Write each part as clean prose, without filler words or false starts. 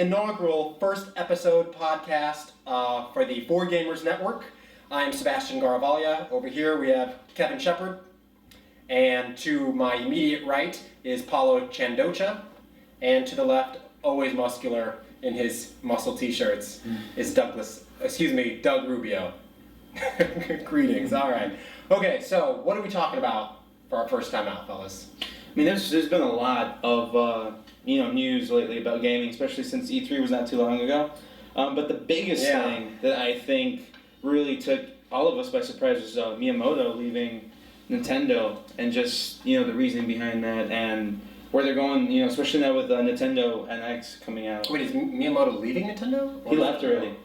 inaugural first episode podcast for the 4Gamers Network. I'm Sebastian Garavaglia. Over here we have Kevin Shepard. And to my immediate right is Paulo Chandocha. And to the left, always muscular in his muscle t-shirts, is Doug Rubio. Greetings. All right. Okay, so what are we talking about for our first time out, fellas? I mean, there's been a lot of news lately about gaming, especially since E3 was not too long ago. But the biggest thing that I think really took all of us by surprise was Miyamoto leaving Nintendo, and just the reasoning behind that and where they're going. Especially now with Nintendo NX coming out. Wait, is Miyamoto leaving Nintendo? He left already.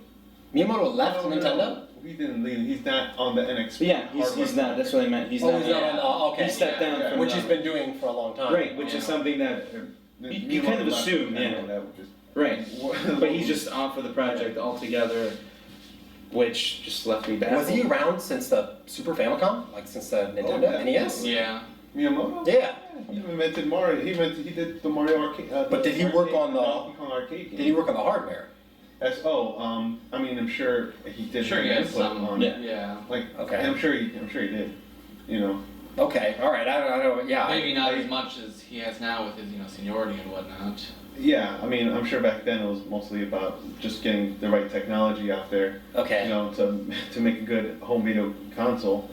Miyamoto left Nintendo? He didn't leave. He's not on the NX. Yeah, he's not. That's what I meant. He's not. He's not on. Okay. He stepped down from which he's been doing for a long time. Right, which is something that you kind of assume, Right, but he's just off of the project altogether, which just left me baffled. Was he around since the Super Famicom? Like since the Nintendo NES? Yeah. Miyamoto? Yeah. He invented Mario. He did the Mario arcade. But did he work on the arcade game? Did he work on the hardware? I mean, I'm sure he did. Sure, he had some on it. Yeah. Okay. I'm sure he did. Okay. All right. I don't know. Yeah. Maybe not as much as he has now with his seniority and whatnot. Yeah, I mean, I'm sure back then it was mostly about just getting the right technology out there. Okay. To make a good home video console.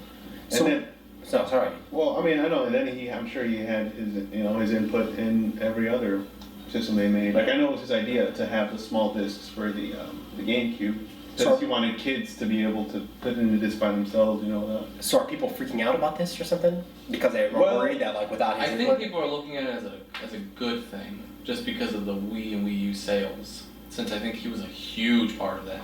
And sorry. Well, I mean, I know. And then I'm sure he had his input in every other system they made. Like I know it was his idea to have the small discs for the GameCube. Because he wanted kids to be able to put in the disc by themselves, So are people freaking out about this or something? Because they were worried that like without his input? input? Think people are looking at it as a good thing, just because of the Wii and Wii U sales. Since I think he was a huge part of that.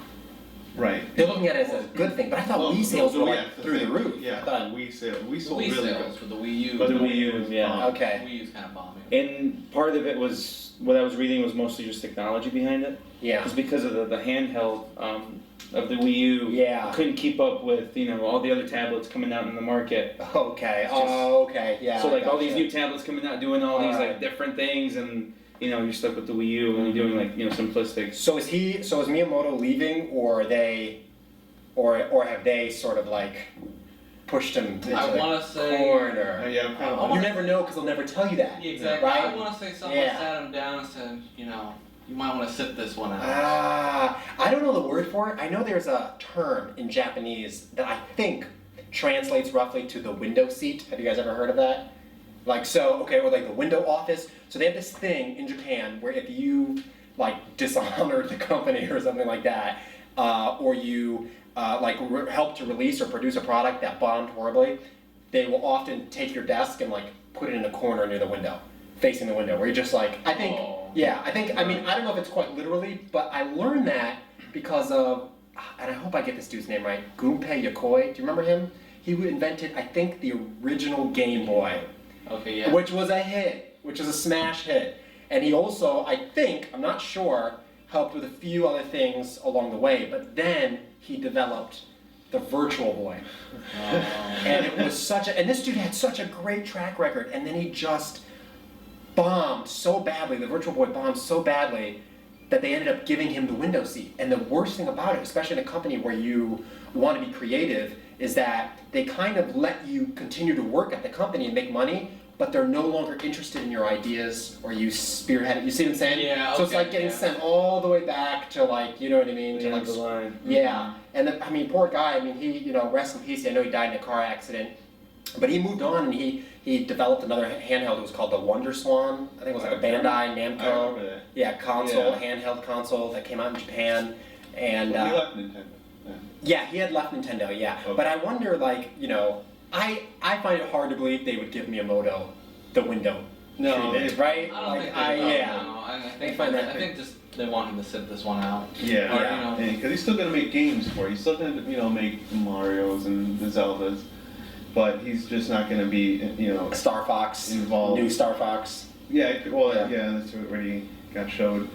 Right. They're looking at it as a good thing, but I thought Wii sales were like through the roof. Yeah, I thought Wii sales. We sold Wii really sales good. for the Wii U. But the Wii U, Okay. Wii U's kind of bombing. And part of it was, what I was reading was mostly just technology behind it. Yeah. It's because of the handheld of the Wii U. Yeah. Couldn't keep up with, all the other tablets coming out in the market. Okay. Okay. Yeah. So like all these new tablets coming out doing all these Alright. like different things, and you're stuck with the Wii U only doing like simplistic. So is Miyamoto leaving, or have they sort of like pushed him into I the want to say. corner? Yeah, I'm kind of. You never know because they'll never tell you that. Exactly. Right? I want to say someone sat him down and said, you might want to sit this one out. I don't know the word for it. I know there's a term in Japanese that I think translates roughly to the window seat. Have you guys ever heard of that? Or like the window office. So they have this thing in Japan where if you like dishonored the company or something like that, or you help to release or produce a product that bombed horribly, they will often take your desk and like put it in a corner near the window, facing the window, where you're just like, I mean, I don't know if it's quite literally, but I learned that because of, and I hope I get this dude's name right, Gunpei Yokoi. Do you remember him? He invented, I think, the original Game Boy. Okay, yeah. Which was a hit, which was a smash hit. And he also, I think, I'm not sure, helped with a few other things along the way, but then he developed the Virtual Boy. And it was and this dude had such a great track record, and then he just bombed so badly, the Virtual Boy bombed so badly, that they ended up giving him the window seat. And the worst thing about it, especially in a company where you want to be creative, is that they kind of let you continue to work at the company and make money, but they're no longer interested in your ideas, or you spearhead it. You see what I'm saying? Yeah. So it's like getting sent all the way back to like, you know what I mean? To like the line. Yeah. And then, I mean, poor guy. I mean, he, rest in peace. I know he died in a car accident, but he moved on and he developed another handheld. It was called the Wonder Swan. I think it was like a Bandai Namco. Console, handheld console that came out in Japan. And he left Nintendo. Yeah, he had left Nintendo. Yeah, okay. But I wonder, like, I find it hard to believe they would give Miyamoto the window treatment, right? I don't think they No, I think just they want him to sit this one out. Yeah, because he's still gonna make games for it. He's still gonna make Marios and the Zeldas, but he's just not gonna be Star Fox involved. New Star Fox. Yeah, that's already got showed,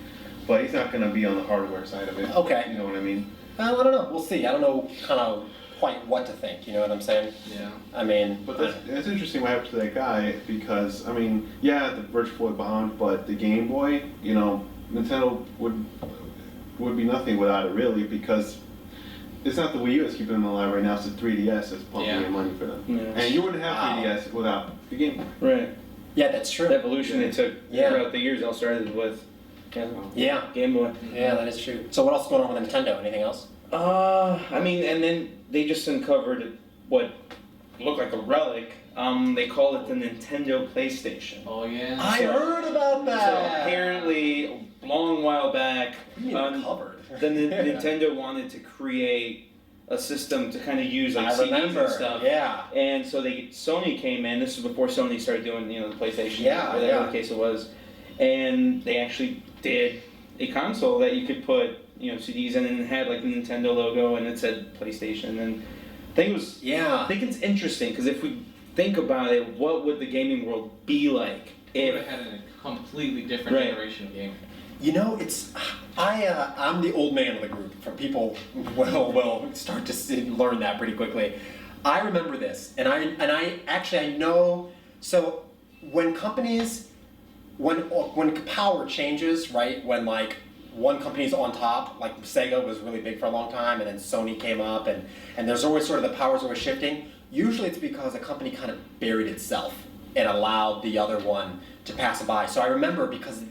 but he's not gonna be on the hardware side of it. Okay. You know what I mean? Well, I don't know. We'll see. I don't know kind of quite what to think. You know what I'm saying? Yeah. I mean, but that's interesting what happened to that guy, because I mean, the Virtual Boy bombed, but the Game Boy, Nintendo would be nothing without it, really, because it's not the Wii U that's keeping them alive right now. It's the 3DS that's pumping in money for them. Yeah. And you wouldn't have 3DS without the Game Boy. Right. Yeah, that's true. The evolution it took throughout the years all started with Game Boy. Yeah, that is true. So what else is going on with Nintendo? Anything else? I mean, and then they just uncovered what looked like a relic. They call it the Nintendo PlayStation. Oh yeah. I heard about that. So apparently, a long while back, Nintendo wanted to create a system to kind of use like CDs and stuff. Yeah. And so Sony came in. This was before Sony started doing the PlayStation, whatever the case it was, and they actually did a console that you could put CDs in, and it had like the Nintendo logo and it said PlayStation. And I think it's interesting because if we think about it, what would the gaming world be like if would have had a completely different generation of gaming? I'm the old man of the group. For people will start to learn that pretty quickly. I remember this, and I know. So when companies, when power changes, right? When like one company's on top, like Sega was really big for a long time, and then Sony came up, and there's always sort of the powers always shifting. Usually it's because a company kind of buried itself and allowed the other one to pass it by. So I remember because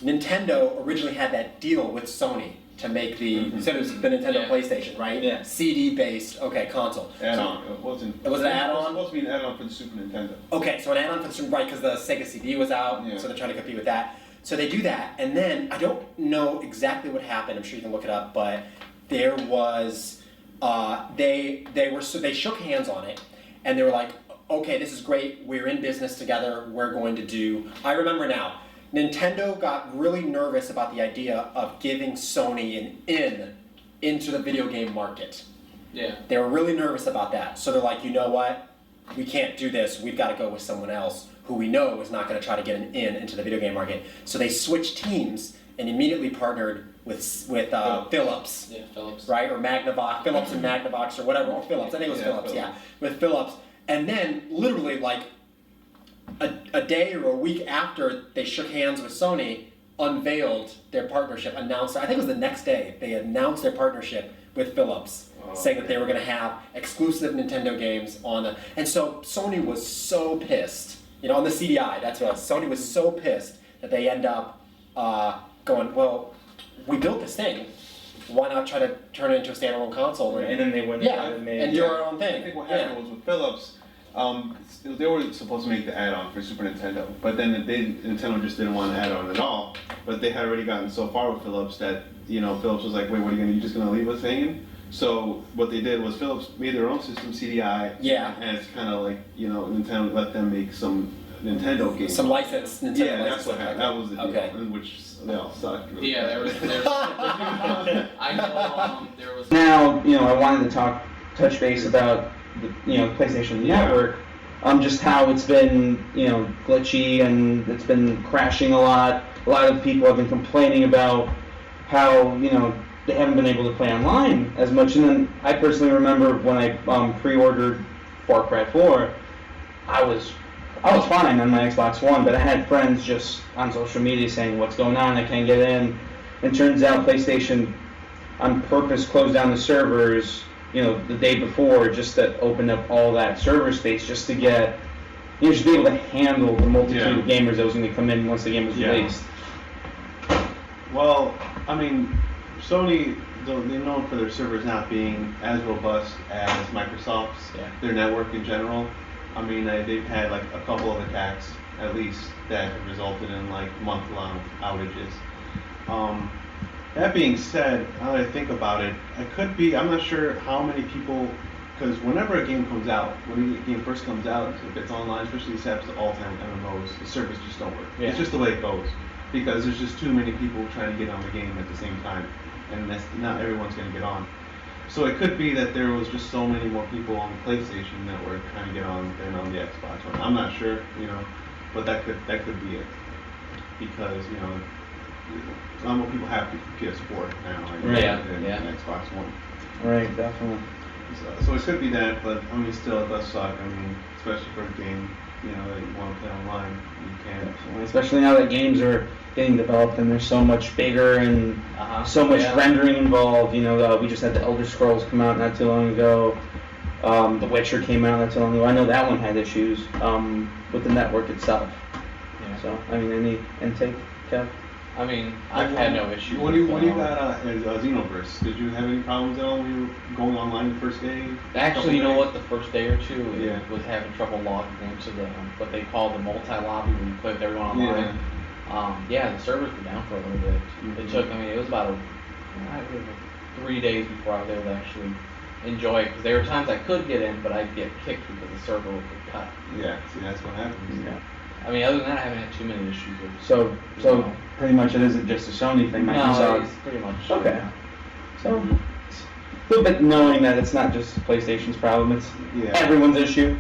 Nintendo originally had that deal with Sony to make the Nintendo PlayStation, right? Yeah. CD-based, console. Add-on. It wasn't. Was it an add-on? It was supposed to be an add-on for the Super Nintendo. Okay, so an add-on for the Super, right? Because the Sega CD was out, so they're trying to compete with that. So they do that, and then I don't know exactly what happened. I'm sure you can look it up, but there was they shook hands on it, and they were like, okay, this is great. We're in business together. We're going to do. I remember now. Nintendo got really nervous about the idea of giving Sony an into the video game market. Yeah. They were really nervous about that. So they're like, you know what? We can't do this. We've got to go with someone else who we know is not going to try to get an into the video game market. So they switched teams and immediately partnered with Philips. Yeah, Philips. Right? Or Magnavox. Philips and Magnavox or whatever. Or Philips. I think it was Philips. With Philips. And then literally like a day or a week after they shook hands with Sony, unveiled their partnership, announced, I think it was the next day, they announced their partnership with Philips, saying that they were going to have exclusive Nintendo games on and so Sony was so pissed, on the CDI, that's what it was. Sony was so pissed that they end up going, well, we built this thing, why not try to turn it into a standalone console? And then they went and do our own thing. I think what happened was with Philips, they were supposed to make the add-on for Super Nintendo, but then Nintendo just didn't want to add on at all. But they had already gotten so far with Philips that Philips was like, wait, what are you just gonna leave us hanging? So what they did was Philips made their own system, CDI. Yeah. And it's kind of like Nintendo let them make some Nintendo games. Some licensed Nintendo. Yeah, that's what happened. That was the deal. Okay. Which they all sucked. Really Yeah, bad. I know there was. Now, I wanted to touch base about the PlayStation Network, just how it's been glitchy and it's been crashing a lot. A lot of people have been complaining about how they haven't been able to play online as much. And then I personally remember when I pre-ordered Far Cry 4, I was fine on my Xbox One, but I had friends just on social media saying, what's going on, I can't get in. And turns out PlayStation on purpose closed down the servers the day before, just to open up all that server space, just to get, just be able to handle the multitude of gamers that was going to come in once the game was released. Well, I mean, Sony, they're known for their servers not being as robust as Microsoft's, their network in general. I mean, they've had like a couple of attacks, at least, that have resulted in like month-long outages. That being said, now that I think about it, I'm not sure how many people, because whenever a game comes out, when a game first comes out, if it's online, especially this happens to all-time MMOs, the servers just don't work. Yeah. It's just the way it goes, because there's just too many people trying to get on the game at the same time, and not everyone's going to get on. So it could be that there was just so many more people on the PlayStation Network trying to get on than on the Xbox One. I'm not sure, but that could be it, because a lot more people have PS4 now than Xbox One. Right, definitely. So it could be that, but I mean, still it does suck. I mean, especially for a game that you want to play online, you can. Especially now that games are getting developed and they're so much bigger and so much rendering involved. We just had the Elder Scrolls come out not too long ago. The Witcher came out not too long ago. I know that one had issues with the network itself. Yeah. So, any intake, Kev? I mean, I've had no issue. What do you got as Xenoverse? Did you have any problems at all when you were going online the first day? Actually, you know what? The first day or two, Yeah. it was having trouble logging into what they call the multi-lobby, where you play with everyone online. The servers were down for a little bit. It took, it was about 3 days before I was able to actually enjoy it, because there were times I could get in, but I'd get kicked because the server would get cut. Yeah, see, that's what happens. Yeah. Other than that, I haven't had too many issues with it. So pretty much it isn't just a Sony thing. No, it's pretty much. Okay. So a little bit knowing that it's not just PlayStation's problem, it's everyone's issue.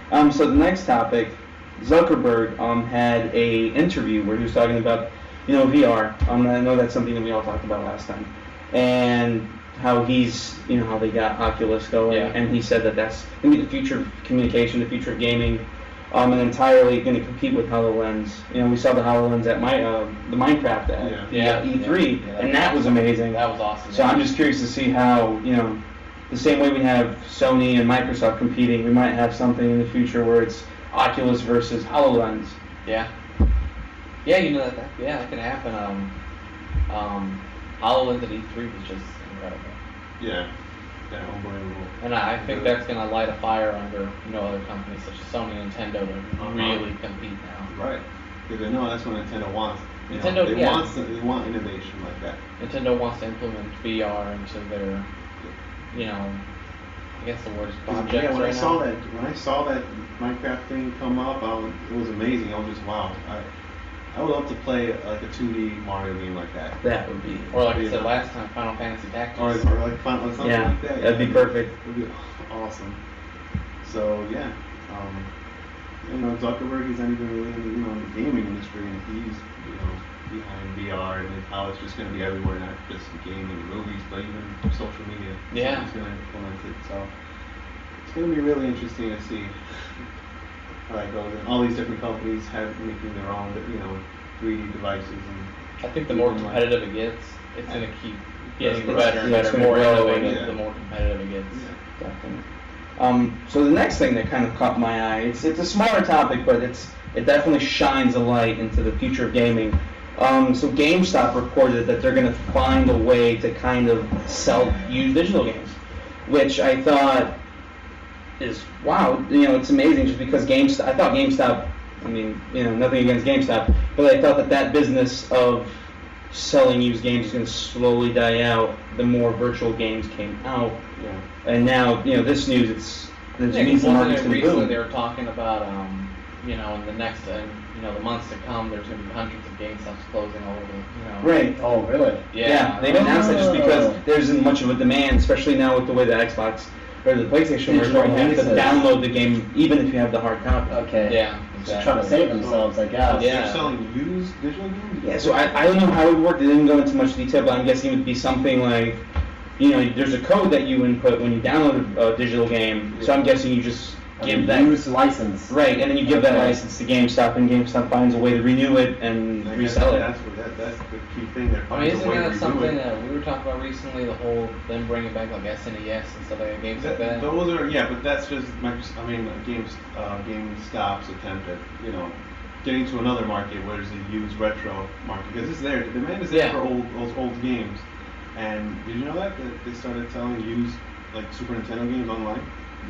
So the next topic, Zuckerberg had a interview where he was talking about VR. I know that's something that we all talked about last time, and how how they got Oculus going, and he said that that's going to be the future of communication, the future of gaming. And entirely going to compete with HoloLens. We saw the HoloLens at the Minecraft at E3, and that was amazing. That was awesome. So I'm just curious to see how, the same way we have Sony and Microsoft competing, we might have something in the future where it's Oculus versus HoloLens. Yeah. Yeah, that can happen. HoloLens at E3 was just incredible. Yeah. Yeah, unbelievable. And I think that's going to light a fire under, other companies such as Sony and Nintendo to really compete now. Right. Because they know that's what Nintendo wants. They want innovation like that. Nintendo wants to implement VR into their, I guess the word is projects. Yeah, when I saw that Minecraft thing come up, it was amazing. I was just wow. I would love to play like a 2D Mario game like that. That would be. Or like I said last time, Final Fantasy Tactics. Or like something like that. That'd be perfect. That'd be awesome. So Zuckerberg is not even really in the gaming industry, and he's behind VR and how it's just going to be everywhere, not just gaming, movies, but even social media. Yeah. He's going to implement it. So it's going to be really interesting to see how that goes. And all these different companies making their own, 3D devices. And I think the more competitive it gets, it's going to keep getting That's better and better, more innovative. The more competitive it gets. Yeah. Definitely. So the next thing that kind of caught my eye, it's a smaller topic, but it definitely shines a light into the future of gaming. So GameStop reported that they're going to find a way to kind of sell used digital games, which I thought is wow. It's amazing just because I thought GameStop. Nothing against GameStop, but I thought that business of selling used games is going to slowly die out the more virtual games came out. Yeah. And now, this news, it means the market's going to recently boom. they were talking about, in the next, the months to come, there's going to be hundreds of GameStops closing all over, Right. Oh, really? Yeah. They've announced that just because there isn't much of a demand, especially now with the way the Xbox or the PlayStation works, where you have to download the game even if you have the hard copy. Okay. Yeah. Just trying to save themselves, I guess. Yeah. They're selling used digital games? Yeah, so I don't know how it would work. They didn't go into much detail, but I'm guessing it would be something like, there's a code that you input when you download a digital game. So I'm guessing you just give that use license. Right, and then you give that license to GameStop, and GameStop finds a way to renew it and resell it. That's the key thing. Isn't that something that we were talking about recently? The whole them bringing back like SNES and stuff like that, games like that. Those are but that's just GameStop's attempt at getting to another market where there's a used retro market, because it's there. The demand is there for those old games. And did you know that they started selling used like Super Nintendo games online?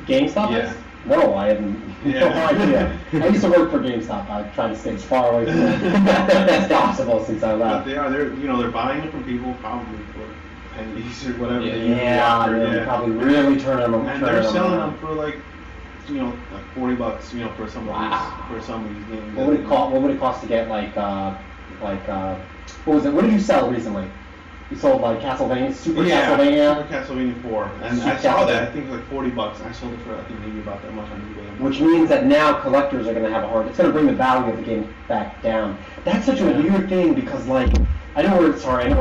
GameStop Yeah. is? No, I had no idea. I used to work for GameStop. I tried to stay as far away from them as possible since I left. But they're buying it from people probably for pennies or whatever. They're probably really turning them. And they're selling them for like $40, for some of these games. What would it cost to get what was it? What did you sell recently? You sold like Castlevania, Super Castlevania? Super Castlevania 4. And I saw that, I think it was like $40. I sold it for, I think, maybe about that much on eBay. Which means that now collectors are going to have it's going to bring the value of the game back down. That's such a weird thing because I know we're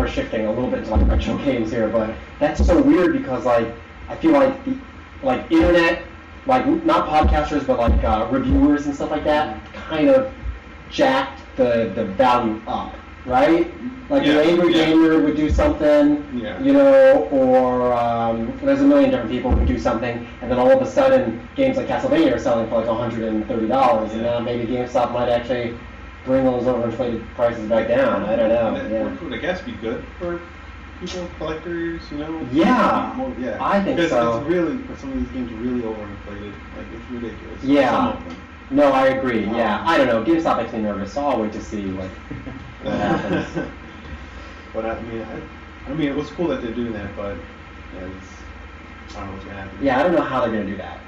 shifting a little bit to like retro games here, but that's so weird because I feel like internet like not podcasters, but like reviewers and stuff like that, kind of jacked the value up, right? Like Yeah, the angry yeah. gamer would do something, Yeah. you know, or there's a million different people who do something, and then all of a sudden games like Castlevania are selling for like $130, and now maybe GameStop might actually bring those overinflated prices back down. I don't know. That would, I guess, be good for people, collectors, you know? Yeah, Yeah. I think because so. it's really, some of these games are really overinflated. Like, it's ridiculous. Yeah. Some of them. No, I agree. Yeah, I don't know. GameStop makes me nervous, so I'll wait to see what happens. But I mean, it was cool that they're doing that, but yeah, I don't know what's gonna happen. Yeah, I don't know how they're gonna do that.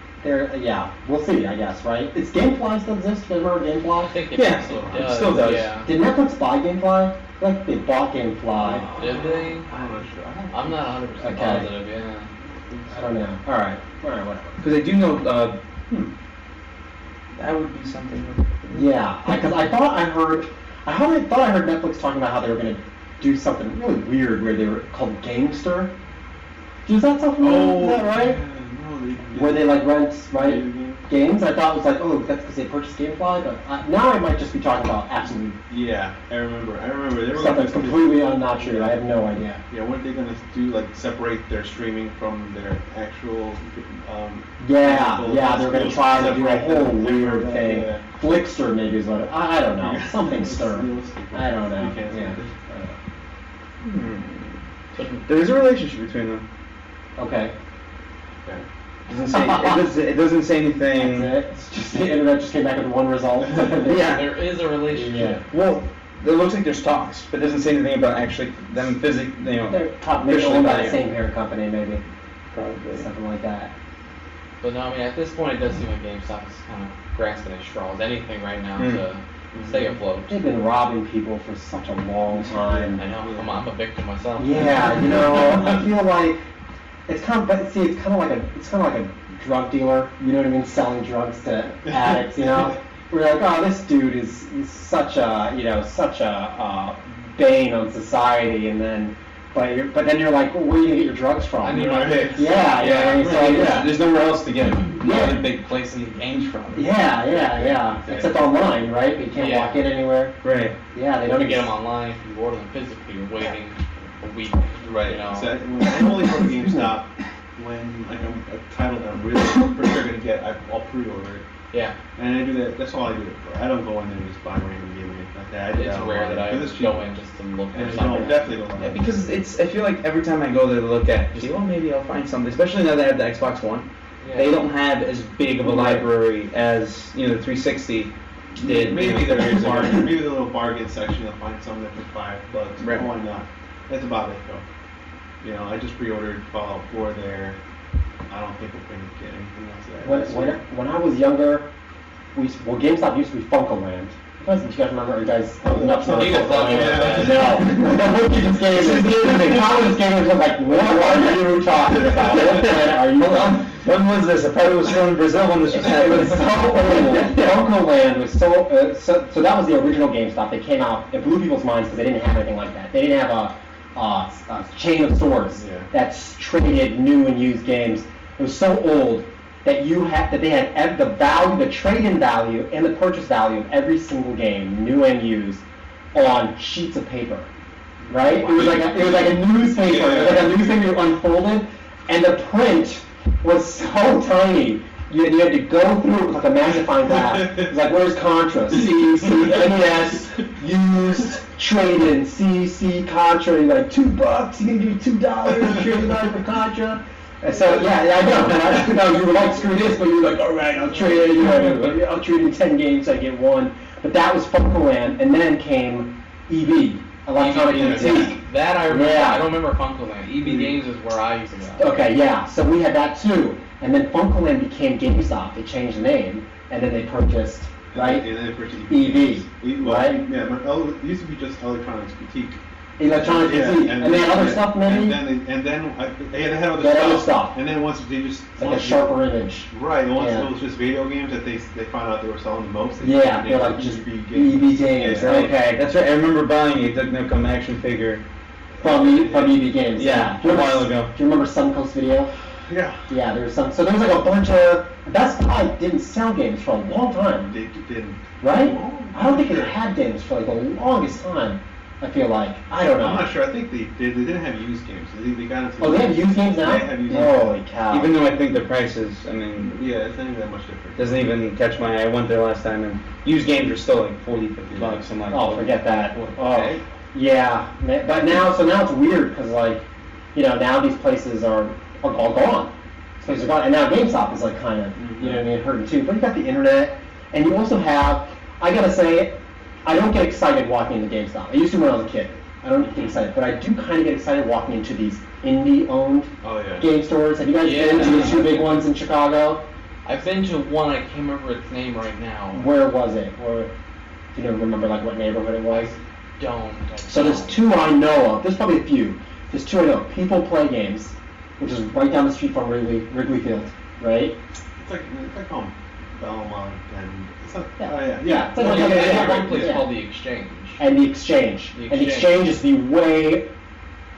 Yeah, we'll see. I guess, right? Is GameFly still exist? Remember GameFly? I think it Yeah, still does. does. Yeah. Did Netflix buy GameFly? I feel like they bought GameFly. Did they? I'm not sure. I'm not 100% Okay. positive. Yeah. I don't know. All right, whatever. Because I do know, that would be something. Yeah, because I thought I heard Netflix talking about how they were gonna do something really weird where they were called Gamester. Is that something? Is that right? Yeah, no, Where they like rent Game. games. I thought it was like, oh, that's because they purchased GameFly, but now I might just be talking about absolute Yeah, I remember. They were stuff gonna that's completely not true. I have no idea. Yeah, weren't they gonna do like separate their streaming from their actual? Yeah, they're gonna try to do a separate whole them, weird separate thing. them, Flickster maybe is what I don't know. Something stir. Real stupid. I don't know. You can't say Yeah. that. There is a relationship between them. Okay. Okay. It doesn't say anything. That's it. It's just the internet just came back with one result. Yeah. There is a relationship. Yeah. Well, it looks like there's talks, but it doesn't say anything about actually them physically, you know. They're probably officially owned by the buying. same parent company, maybe Probably. something like that. But no, I mean, at this point, it does seem like GameStop is kind of grasping at straws. Anything right now to stay afloat. They've been robbing people for such a long time. I know. I'm a victim myself. Yeah, you know, I feel like it's kind of, but see, it's kind of like a drug dealer. You know what I mean? Selling drugs to addicts. You know, we're like, oh, this dude is such a bane on society, and then. But then you're like, well, where are you gonna get your drugs from? I need my fix. Yeah, yeah. So yeah. There's nowhere else to get them. No other big place to get games from. Yeah. Except online, right? But you can't walk in anywhere. Right. Yeah, they You don't can get them online. If you order them physically, you're waiting a week. Right. You know. Exactly. I'm only for GameStop when like a title that I'm really for sure gonna get. I'll pre-order it. Yeah. And I do that. That's all I do it for. I don't go in there and just buy random game or anything like that. I do It's that rare online, that I 'cause it's go cheap. in just to look And for I something. don't definitely don't. Yeah, because I feel like every time I go there to look at, just well, maybe I'll find something. Especially now they have the Xbox One. Yeah. They don't have as big of a library as the 360 did. Maybe 30 there's years a ago. bargain, maybe the little bargain section. You'll find something for $5. Right. Why not? That's about it though. You know, I just pre-ordered Fallout 4 there. I don't think we're gonna get anything else there. When I was younger, GameStop used to be Funkoland. Do you guys remember? Are you guys nuts for He was talking about No. You just gave me. How was gamers was like, what are you talking about? What planet are you on? When was this? I probably was still in Brazil when this was It was so happening. old. Funkoland was so that was the original GameStop. They came out, it blew people's minds because they didn't have anything like that. They didn't have a chain of stores that traded new and used games. It was so old that they had the trade-in value and the purchase value of every single game, new and used, on sheets of paper. Right? It was like a newspaper. It was like a newspaper you unfolded, and the print was so tiny. You had to go through it with like a magnifying glass. It was like, where's Contra? C, NES, used, trade-in, C, Contra. You're like, $2, you're gonna give me $2, trade-in value for Contra. And so, yeah, I know. You were like, screw this, but you were like, all right, I'll trade it. I'll trade in 10 games, I get one. But that was Funkoland, and then came EB, Electronic Antique. That I remember. Yeah. I don't remember Funkoland. EB Games is where I used to go. Okay, yeah. So we had that too, and then Funkoland became GameStop. They changed the name, and then they purchased, right? And then they purchased EB, right? Yeah, but it used to be just Electronics Boutique. Electronic Antique, and they had other stuff maybe. And then they had other They had stuff. other stuff. And then once they just Like a sharper image. Right, and once Yeah. it was just video games that they found out they were selling the most. Yeah, they're like just EB games. Yeah. Okay, That's right. I remember buying a Duck Nukem action figure. from EB Games. Yeah, Do you a while remember- ago. Do you remember Suncoast Video? Yeah. Yeah, there's some. So there's like a bunch of. Best Buy didn't sell games for a long time, They didn't. right? I don't think it had games for like the longest time. I feel like I don't know. I'm not sure. I think they didn't have used games. They got into. Oh, they have used games now. They have used games. Holy cow! Even though I think the prices, I mean, Yeah, it's not even that much different. doesn't even catch my eye. I went there last time and used games are still like 40, 50 bucks. I'm like, Oh, forget that. Oh, Okay. yeah. But now it's weird because like, now these places are all gone. These places are gone, and now GameStop is like kind of, you know what I mean, hurting too. But you got the internet, and you also have. I gotta say, I don't get excited walking into GameStop. I used to when I was a kid. I don't get excited, but I do kind of get excited walking into these indie-owned Oh yeah. game stores. Have you guys been to the two big ones in Chicago? I've been to one, I can't remember its name right now. Where was it? Or do you don't remember like what neighborhood it was? I So there's don't. two I know of. There's probably a few. There's two I know. People Play Games, which is right down the street from Wrigley Field, right? It's like Belmont and it's not. Yeah. Oh yeah. Yeah. It's like- Well, they have yeah. one place Yeah. called the Exchange. And the Exchange. The And the Exchange. Exchange is the way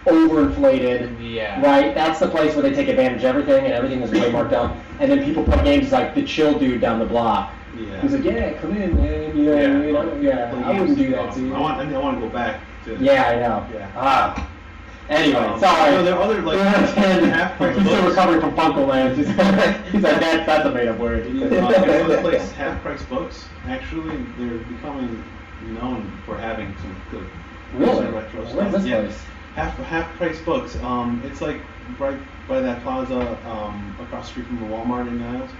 overinflated. Yeah. Right? That's the place where they take advantage of everything and everything is way marked up. And then People Play Games is like the chill dude down the block. Yeah. He's like, yeah, come in, man. Yeah. Play I wouldn't games. do that to you. I want to go back to. Yeah, I know. Yeah. Ah. Anyway, sorry. No, there are other like half-price He's still books. recovering from Funko Land. He's like, that's a made-up word. There's other place, half-price books. Actually, they're becoming known for having some good Really? retro stuff. Where's this Yeah. place? Half-price books. It's like right by that plaza across the street from the Walmart in Niles.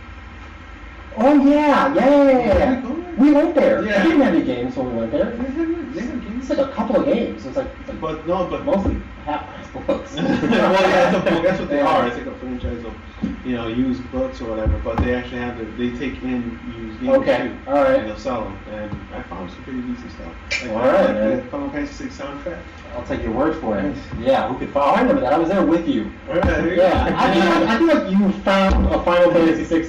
Oh yeah. Yeah, go there. We went there. Yeah. We didn't have any games when we went there. They have games. It's like a couple of games. It's like But mostly half-price books. well, yeah, that's what they are. It's like a franchise of, used books or whatever. But they actually have they take in used games Okay, too, all right. and they'll sell them. And I found some pretty decent stuff. Like, All right, like man. the Final Fantasy VI soundtrack. I'll take your word for it. Yeah, who could follow? I remember that. I was there with you. All right, there you go. Yeah, I feel like you found a Final Fantasy VI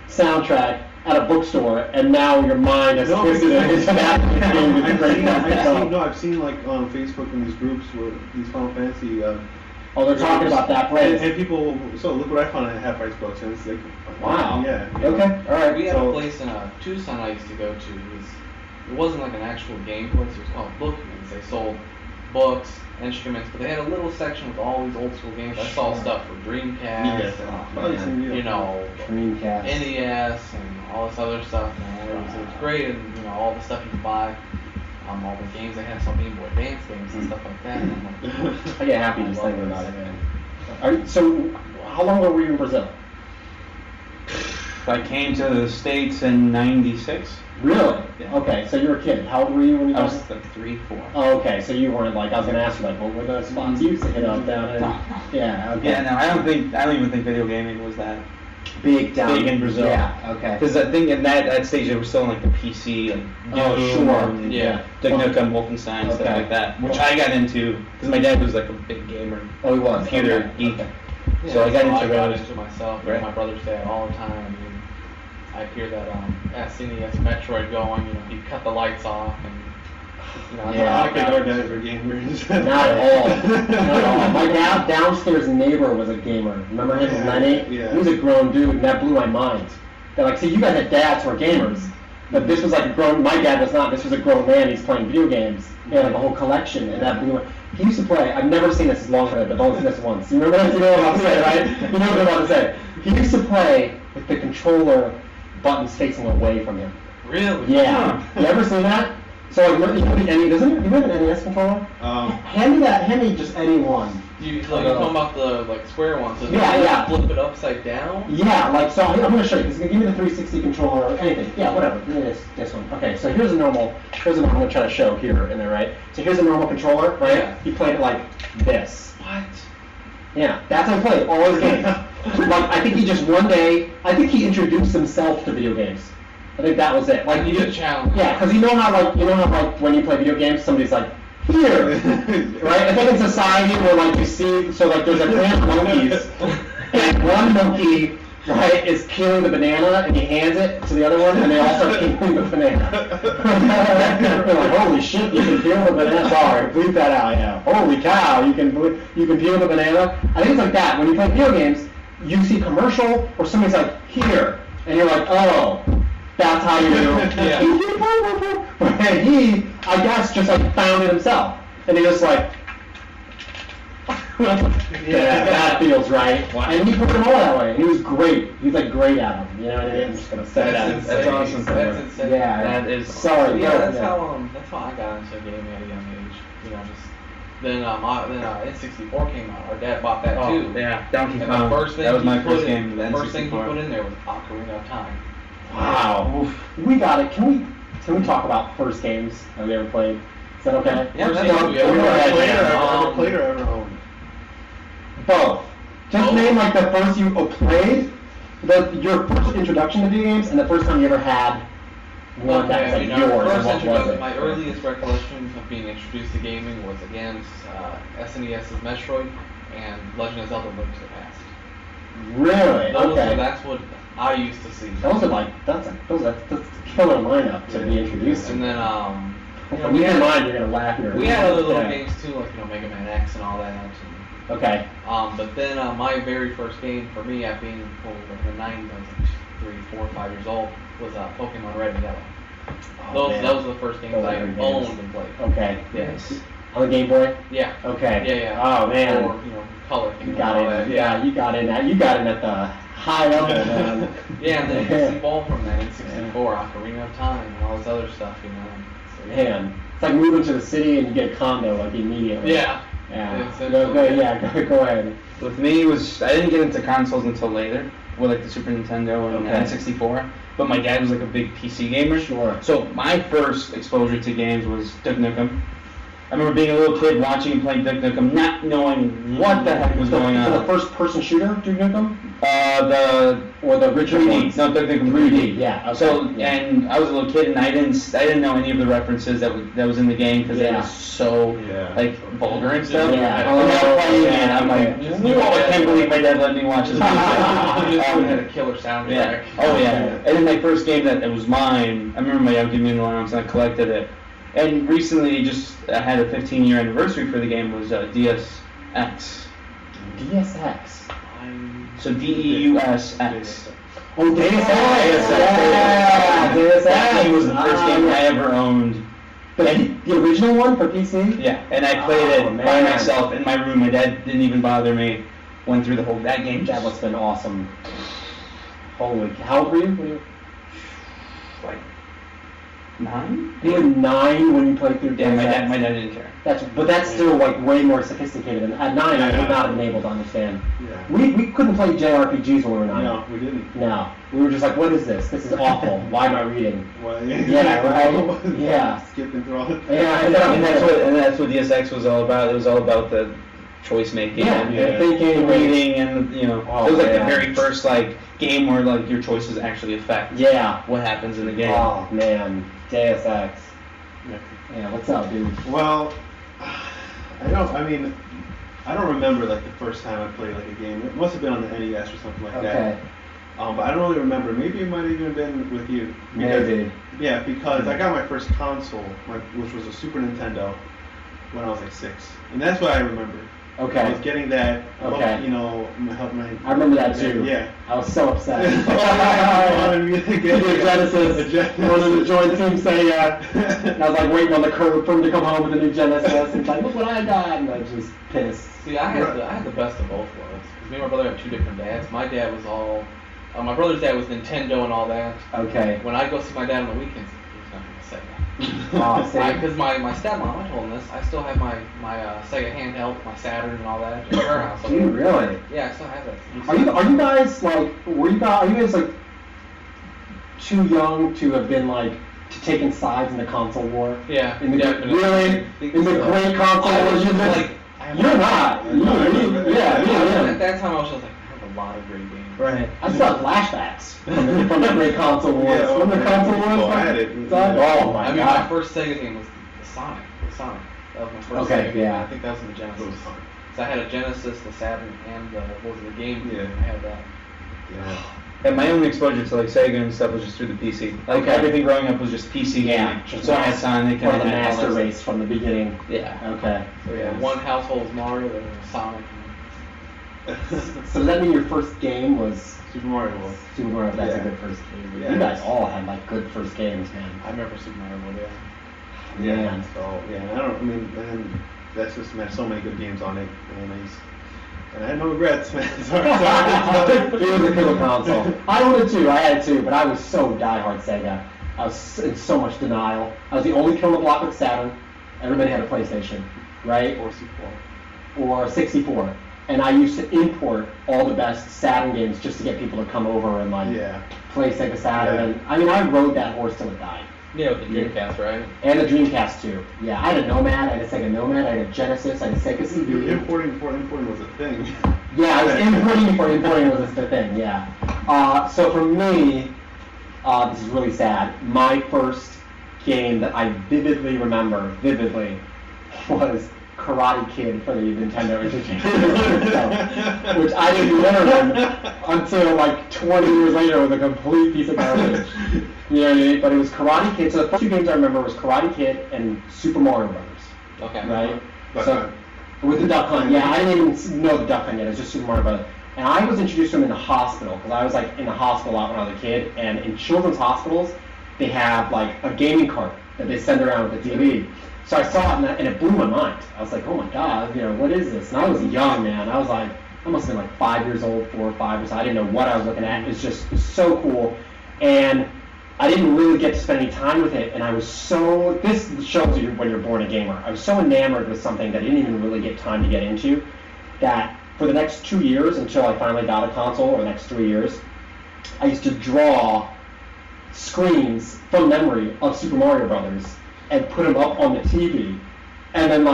soundtrack at a bookstore, and now your mind has twisted it into that game with the great I've seen like on Facebook in these groups where these Final Fantasy. Oh, they're talking about that place. And people, so look what I found at half-price books, and it's like, Wow. yeah. Okay, all right. We had So- a place in Tucson I used to go to. It wasn't like an actual game place. It was called Bookman's. They sold books, instruments, but they had a little section with all these old school games. I saw stuff for Dreamcast Yeah. Probably some and real- Dreamcast. NES and all this other stuff. Man, it was great, and all the stuff you could buy. All the games they had, some Game Boy Advance games and stuff like that. And I'm like, I get happy just thinking about it, man. So, how long ago were you in Brazil? I came to the States in '96. Really? Yeah. Okay, so you were a kid. How old were you when you I got was like 3, 4. Oh, okay, so you weren't like, I was going to ask you, like, what were the spots you used to hit up down in? Yeah, okay. Yeah, no, I don't even think video gaming was that Big down. big in Brazil. Yeah, okay. Because I think in that stage they were still in like the PC, like Oh, Doom sure. and Yeah. Duke Nukem, Wolfenstein, stuff Okay. like that, which I got into because my dad was like a big gamer, Oh, he was. computer Okay. geek. Okay. So I got into I got those. into myself. Right. My brother's dad all the time. I mean, I hear that SNES Metroid going. He cut the lights off and. Yeah. I think our dads were gamers. Not at all. Not at all. My downstairs neighbor was a gamer. Remember him, Yeah, Lenny? yeah. He was a grown dude, and that blew my mind. They're like, see, you guys had dads who were gamers, but this was like a grown. My dad was not. This was a grown man. He's playing video games. He had like a whole collection, and that blew my. He used to play. I've never seen this as long as I've only seen this once. You remember that? You know what I'm about to say, right? You know what I'm about to say. He used to play with the controller buttons facing away from him. Really? Yeah. You ever seen that? So like, you have an NES, doesn't it? You have an NES controller? Hand me just any one. You're talking about the square ones. So Yeah, you yeah. Flip it upside down. Yeah, like, so I'm gonna show you. This is gonna give me the 360 controller or anything. Yeah, whatever. Give me this one. Okay, so here's a normal, I'm gonna try to show here and there, right? So here's a normal controller, right? Yeah. He played it like this. What? Yeah, that's how he played all his games. Like, I think he just one day, I think he introduced himself to video games. I think that was it. Like, You get a challenge. yeah, because you know how when you play video games, somebody's like, here, right? I think in society where like you see, so like there's a plant of monkeys, and one monkey, right, is peeling the banana, and he hands it to the other one, and they all start peeling the banana. They're like, holy shit, you can peel the banana. Sorry, bleep that out. Yeah. Holy cow, you can peel the banana. I think it's like that. When you play video games, you see a commercial or somebody's like, here, and you're like, oh, that's how you do. And he, I guess, just like found it himself, and he just like, that feels right. Wow. And he put them all that way, and he was great. He was like great at them. You know what I mean? I'm just gonna say that. That's awesome. That's insane. Yeah, that is. Sorry. Yeah, that's how I got into gaming at a young age. You know, just then N64 came out. Our dad bought that too. Yeah, Donkey And Kong. the first thing That was my he first put game. in, The the first thing he N64. put in there was Ocarina of Time. Wow. Oof. We got it. Can we talk about first games that we ever played? Is that okay? Yeah, First that's game what we you ever ever played or played. ever played or ever owned? Both. Just name like the first you played, your first introduction to video games, and the first time you ever had one that was like yours. First and what was it? my earliest recollection of being introduced to gaming was again SNES's Metroid and Legend of Zelda: Link to the Past. Really? Okay. That's what I used to see. Those are like that's a killer lineup to be introduced to. And then From your mind, you're gonna laugh here. we had other little games too, like Mega Man X and all that. Okay. But then my very first game for me, at being in the 90s, I was like 3, 4, 5 years old, was Pokemon Red and Yellow. Those were the first games I owned and played. Okay. Yes. On the Game Boy? Yeah. Okay. Yeah. Oh man. Or color. You got it. Yeah, you got in at the high level, man. Yeah, and then you see Ball from that N64, Ocarina of Time, and all this other stuff, So, Man, it's like moving to the city and you get a condo like immediately. Yeah. Yeah. Go ahead. With me, I didn't get into consoles until later, with like the Super Nintendo and N64. But my dad was like a big PC gamer. Sure. So my first exposure to games was Duke Nukem. I remember being a little kid watching and playing Duke Nukem, not knowing what the heck was going on. The first-person shooter, Duke Nukem? Or the original 3D. ones? No, Duke Nukem 3D. Yeah. Okay. So and I was a little kid and I didn't know any of the references that was in the game because it was so like vulgar and stuff. Yeah. And now playing it, I'm like, oh, I can't believe my dad let me watch this. You just had a killer soundtrack. Yeah. Oh yeah. And then my first game that was mine, I remember my dad gave me an allowance and I collected it. And recently, I had a 15-year anniversary for the game. Was DSX. DSX. So DEUSX. Oh, Deus Ex. Yeah, Deus Ex. That game was the first game I ever owned. The original one for PC? Yeah, and I played it by myself in my room. My dad didn't even bother me. Went through the whole that game. That must have been awesome. Holy, how old were you? Like 9? You were 9 when you played through. Yeah, my dad didn't care. But that's still like way more sophisticated. And at 9, I would not have been able to understand. Yeah. We couldn't play JRPGs when we were 9. No, we didn't. No, we were just like, what is this? This is awful. Why am I reading? Well, Yeah, right. Yeah. Skipping through all the. Yeah, And that's what DSX was all about. It was all about the choice making and thinking, reading, and it was like the very first like game where like your choices actually affect what happens in the game. Oh man, Deus Ex. Yeah, what's up, dude? Well, I don't remember like the first time I played like a game. It must have been on the NES or something like that. But I don't really remember. Maybe it might have even been with you. Maybe. Yeah, because I got my first console, which was a Super Nintendo, when I was like 6, and that's what I remember. Okay. I was getting that. Okay. I remember that too. Yeah. I was so upset. I wanted me to get the Genesis. Wanted to join Team Sega. And I was like waiting on the curb for him to come home with a new Genesis. And it's like, look what I got. And I was just pissed. See, I had the best of both worlds. Because me and my brother have 2 different dads. My dad was all. My brother's dad was Nintendo and all that. Okay. When I go see my dad on the weekends, he's not going to Sega. Because my stepmom, I told him this, I still have my Sega handheld, my Saturn and all that in her house. Do you really? Yeah, I still have that. Are you guys like? Are you guys like too young to have been like taking sides in the console war? Yeah. Really? In the great console wars, you're like. You're not. At that time, I was just like, I have a lot of great games. Right. I still have flashbacks from the great console wars. From the console wars. Oh my god. My first Sega game was the Sonic. That was my first Sega game. I think that was in the Genesis. So I had a Genesis, the Saturn, and the Game. Yeah. I had that. Yeah. And my only exposure to like Sega and stuff was just through the PC. Like everything growing up was just PC gaming. So I had Sonic and the master race from the beginning. Yeah. Okay. So one household was Mario, then Sonic. So does that mean your first game was Super Mario World. Super Mario? That's Yeah. a good first game. Yeah. You guys all had like good first games, man. I remember Super Mario World, Yeah. Man. So yeah, I mean, and that system had so many good games on it, and I had no regrets, man. Sorry. It was a killer console. I owned it too. I had it too, but I was so diehard Sega. I was in so much denial. I was the only kid on the block with Saturn. Everybody had a PlayStation, right? Or Super. Or 64. And I used to import all the best Saturn games just to get people to come over and like Yeah. play Sega Saturn. Yeah. And I mean, I rode that horse till it died. Yeah, with the Dreamcast, right? And the Dreamcast too. Yeah, I had a Nomad, I had a Sega Nomad, I had a Genesis, I had a Sega CD. Importing was a thing. Yeah, I was importing was the thing, yeah. So for me, this is really sad, my first game that I vividly remember, was Karate Kid for the Nintendo Entertainment System, which I didn't learn until like 20 years later. It was a complete piece of garbage. You know what I mean? But it was Karate Kid. So the first two games I remember was Karate Kid and Super Mario Brothers. Okay. Right? Duck So Hunt. with the Duck Hunt, yeah, I didn't even know the Duck Hunt yet. It was just Super Mario Brothers. And I was introduced to them in a hospital because I was like in a hospital a lot when I was a kid. And in children's hospitals, they have like a gaming cart that they send around with the TV. So I saw it and it blew my mind. I was like, oh my God, you know, what is this? And I was young, man. I was like, I must have been like 5 years old, 4 or 5 or so. I didn't know what I was looking at. It was just so cool. And I didn't really get to spend any time with it. And I was so, this shows you when you're born a gamer. I was so enamored with something that I didn't even really get time to get into that for the next 2 years until I finally got a console, or the next 3 years, I used to draw screens from memory of Super Mario Brothers and put them up on the TV, and then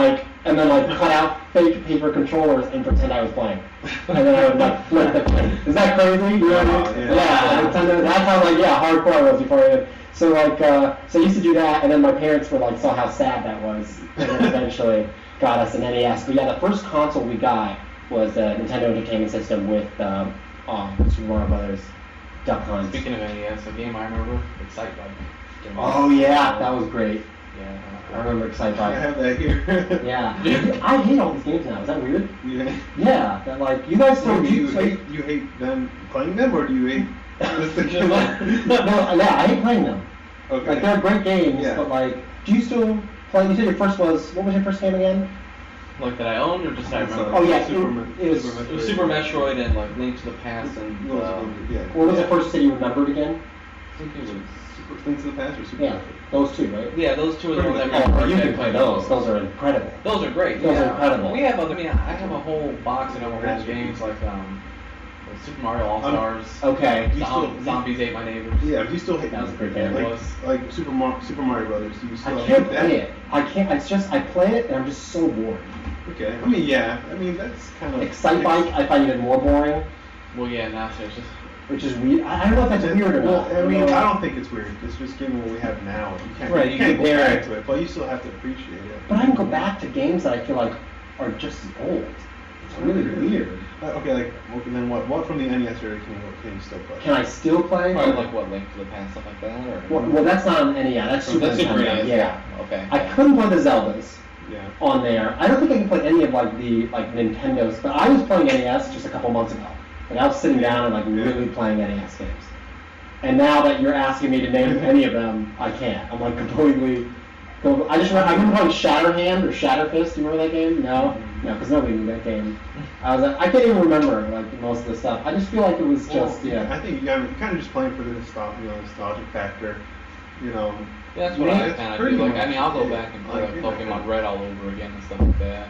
cut out fake paper controllers and pretend I was playing, and then I would like flip the thing. Is that crazy? You know what I mean? Yeah. Nintendo, that's how hardcore I was before I. So so I used to do that, and then my parents were like saw how sad that was, and then eventually got us an NES. But yeah, the first console we got was the Nintendo Entertainment System with Super Mario Brothers, Duck Hunt. Speaking of NES, a game I remember, Excite Bike. Oh yeah, that was great. Yeah. I remember Excite I Bike. have that here. Yeah. I hate all these games now. Is that weird? Yeah. Yeah. That like you guys still Do you play. hate them playing them, or do you hate just the game? No, yeah, I hate playing them. Okay. Like they're great games, Yeah. but like, do you still play? You said your first was what was your first game again? Like that I owned, or just I remember? Oh yeah, Super it was. It was Super Metroid and like Link to the Past and Yeah. What was the first that you remembered again? I think it was. Link to the Past or Super Yeah, those two, right? Yeah, those two are the ones I Oh, remember. you I can play those. Those are incredible. Those are great. Those are yeah. incredible. We have other. I mean, I have a whole box of old games like Super Mario All Stars. Okay. Zombies Ate My Neighbors. Yeah, but you still hate That was a great game. like Super Mario Brothers. You still I can't hate that? play it. I can't. It's just I play it and I'm just so bored. Okay. I mean, yeah. I mean, that's kind of. Excite Bike I find even more boring, Well, yeah, now it's just. which is weird. I don't know if that's weird or not. Well, I mean, I don't think it's weird. It's just given what we have now. You can't, Right, you you can't go compare back it. to it, but you still have to appreciate it. But I can go back to games that I feel like are just as old. It's really weird. Okay, like, okay, then what from the NES era can you still play? Can I still play? Probably like what Link to the Past, stuff like that, or. Well, that's not on NES. That's Super That's Super Nintendo. NES. Yeah. Okay. I couldn't play the Zeldas Yeah. on there. I don't think I can play any of the Nintendos. But I was playing NES just a couple months ago. Like I was sitting down and really playing NES games. And now that you're asking me to name any of them, I can't. I'm like completely. I remember playing Shatterhand or Shatterfist. Do you remember that game? No, because nobody knew that game. I was like, I can't even remember like most of the stuff. I just feel like it was just I think you're kind of just playing for the nostalgic factor. You know. Yeah, that's what Yeah, I it's kind of pretty do. Like, much- I mean, I'll go back and play like Pokemon Red all over again and stuff like that.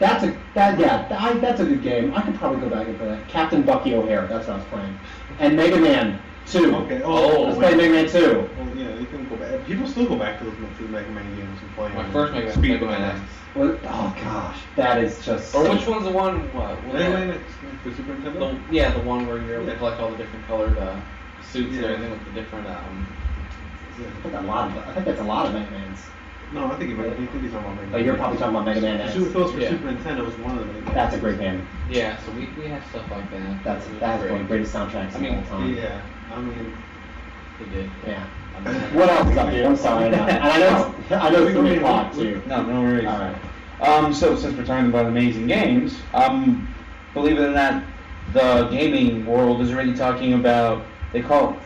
That's a good game. I could probably go back and play that. Captain Bucky O'Hare. That's what I was playing. And Mega Man 2. Okay. Let's play Mega Man 2. Well, yeah, you can go back. People still go back to the Mega Man games and play. My first Mega Man X. Well, oh gosh, that is just. Or which one's the one? Mega Man X for Super Nintendo. Yeah, the one where you're able to Yeah. collect all the different colored suits and Yeah. everything with the different. I think that's a lot of Mega Mans. No, I think he's talking about Mega Man. But you're probably talking about Mega Man X. Super Phillips for Yeah. Super Nintendo was one of the Mega Man. That's a great game. Yeah, so we have stuff like that. That's It was one of great. the greatest soundtracks of all time. Yeah, I mean. It did. Yeah. I mean, What else is up, dude? I'm sorry. And I know it's 3 o'clock too. No worries. All right. So since we're talking about amazing games, believe it or not, the gaming world is already talking about, they call it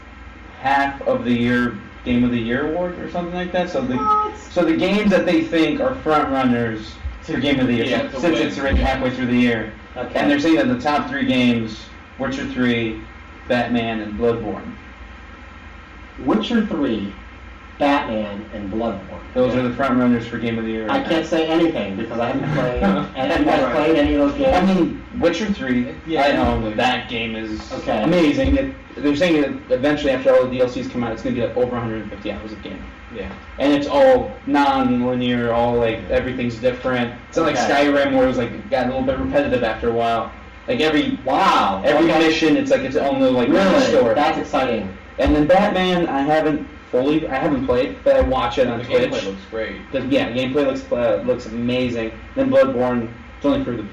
half of the year Game of the Year award or something like that. So the games that they think are front runners for Game of the Year, Yeah, since it's already halfway through the year. Okay. And they're saying that the top 3 games, Witcher 3, Batman, and Bloodborne. Witcher 3, Batman, and Bloodborne. Those are the front runners for Game of the Year. I can't say anything because I haven't played. Have you guys played any of those games? I mean, Witcher 3, Yeah, I know that game is Okay. amazing. They're saying that eventually, after all the DLCs come out, it's going to be like over 150 hours of game. Yeah. And it's all non-linear, all like everything's different. It's not like Okay. Skyrim where it was like got a little bit repetitive after a while. Like every Okay. mission, it's like its own little like Really? story. That's exciting. And then Batman, I haven't played, but I watch it on The Twitch. gameplay looks great. Gameplay looks amazing. Then Bloodborne, it's only for the